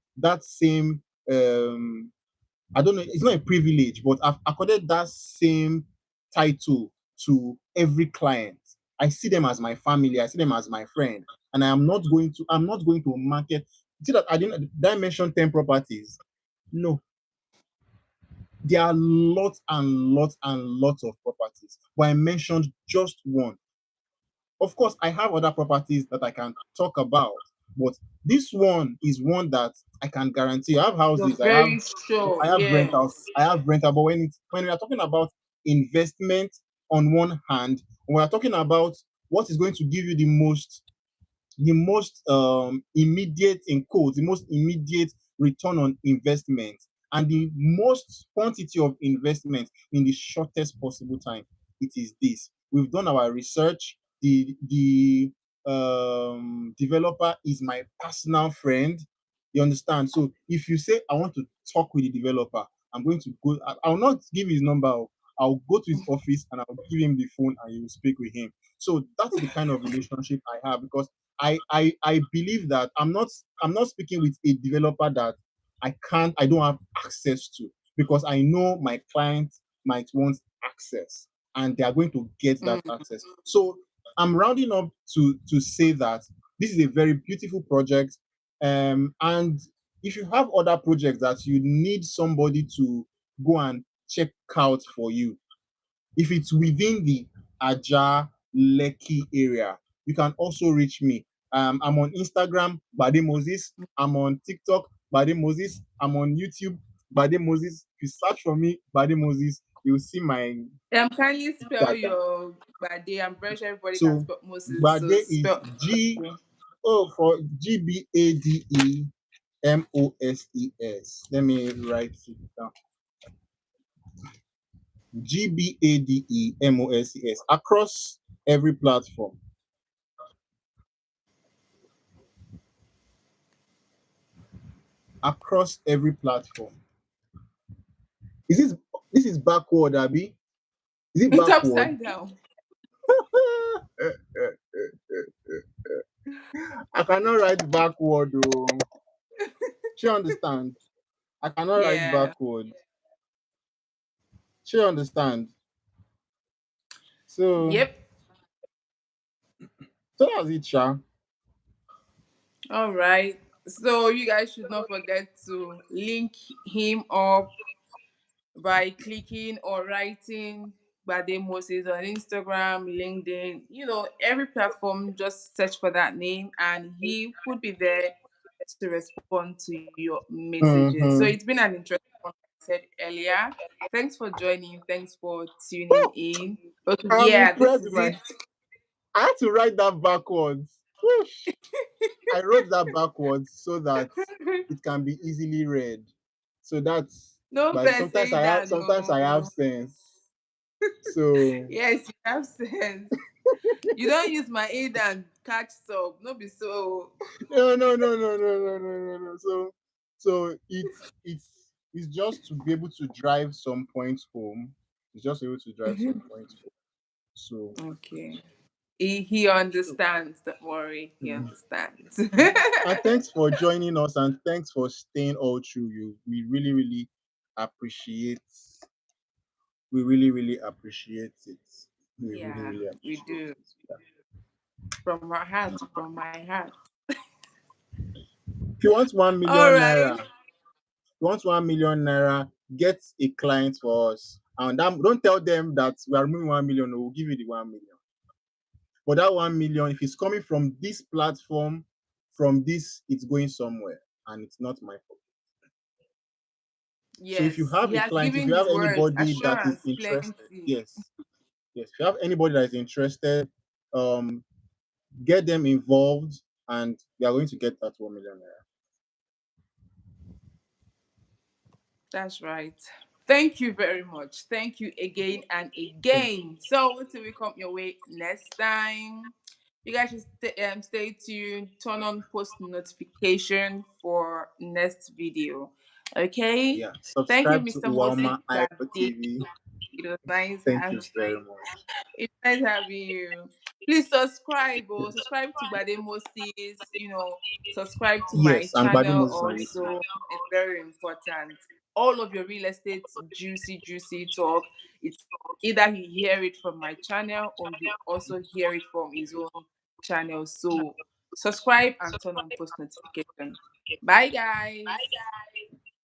um I don't know, it's not a privilege, but I've accorded that same title to every client. I see them as my family, I see them as my friend, and I'm not going to market. See that I did I mention 10 properties? No, there are lots and lots and lots of properties, but I mentioned just one. Of course, I have other properties that I can talk about, but this one is one that I can guarantee. I have You're houses, very sure. I have rentals, Yes. I have rental. But when we are talking about investment on one hand, when we are talking about what is going to give you the most immediate, in quotes, the most immediate return on investment, and the most quantity of investment in the shortest possible time, it is this. We've done our research. The developer is my personal friend. You understand? So if you say I want to talk with the developer, I'm going to go. I'll not give his number. I'll go to his office and I'll give him the phone and he will speak with him. So that's the kind of relationship I have, because I believe that I'm not speaking with a developer that I don't have access to, because I know my client might want access and they are going to get that Mm. access. So I'm rounding up to say that this is a very beautiful project. And if you have other projects that you need somebody to go and check out for you, if it's within the Aja Lekki area, you can also reach me. I'm on Instagram, Gbade Moses. I'm on TikTok, Gbade Moses. I'm on YouTube, Gbade Moses. If you search for me, Gbade Moses, you'll see my Kindly spell data. your Gbade. I'm very sure everybody can So spell Moses. So Gbade is spell G Gbade. for GBADEMOSES. Let me write it down. GBADEMOSES across every platform. Across every platform. This is backward, Abby? Is it It's backward? upside down. I cannot write backward though. She understand. I cannot write Yeah. backward. She understand. So Yep. so that's it, Sha. All right. So you guys should not forget to link him up by clicking or writing Gbade Moses on Instagram, LinkedIn, every platform. Just search for that name and he would be there to respond to your messages. So it's Mm-hmm. been an interesting one, like I said earlier. Thanks for joining. Thanks for tuning in. Okay, I'm yeah, this impressed with is my it. I had to write that backwards. Whoosh. I wrote that backwards so that it can be easily read. So that's No like verse sometimes saying I have that, sometimes I have no. sense. So Yes, you have sense. You don't use my aid and catch sub. No be so. no, no, no, no, no, no, no, no, no. So it's just to be able to drive some points home. It's just able to drive some points home. So, Okay. He so understands. Don't worry. He mm. understands. And thanks for joining us and thanks for staying all through. We really, really appreciate really appreciate it. We really, Yeah, really we appreciate do. it. Yeah. From our heart, from my heart. If you want one All million right. naira, you want 1 million naira, get a client for us. And don't tell them that we are removing 1 million, we'll give you the 1 million. But that 1 million, if it's coming from this platform, from this, it's going somewhere. And it's not my fault. So if you Yes, have he a has client, if given you have his word. anybody that is Assurance, interested, plenty. yes, yes. If you have anybody that is interested, um, get them involved and they are going to get that 1 million naira. That's right. Thank you very much. Thank you again and again. So, until we come your way next time, You guys should stay tuned, turn on post notification for next video. Okay. Yeah, Thank you, subscribe to Mr. Moses Uwama Ipo Gbade. TV. It was nice Thank you having very much. it's nice having you. Please subscribe or Yeah. subscribe to Gbade Moses, subscribe to my Yes, and Gbade channel Moses on YouTube. also. It's very important. All of your real estate juicy talk. It's either you hear it from my channel or you also hear it from his own channel. So subscribe and turn on post notification. Bye guys.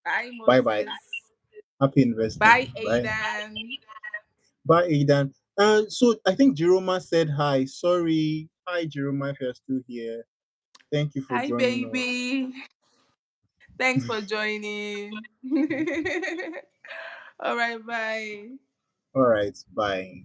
Bye Bye bye. Moses. Happy investing. Bye Bye. Aidan. Bye, Aidan. So I think Jeroma said hi. Sorry. Hi, Jeroma, if you're still here. Thank you for Hi joining us. baby. Thanks for joining. All right, bye. All right. Bye.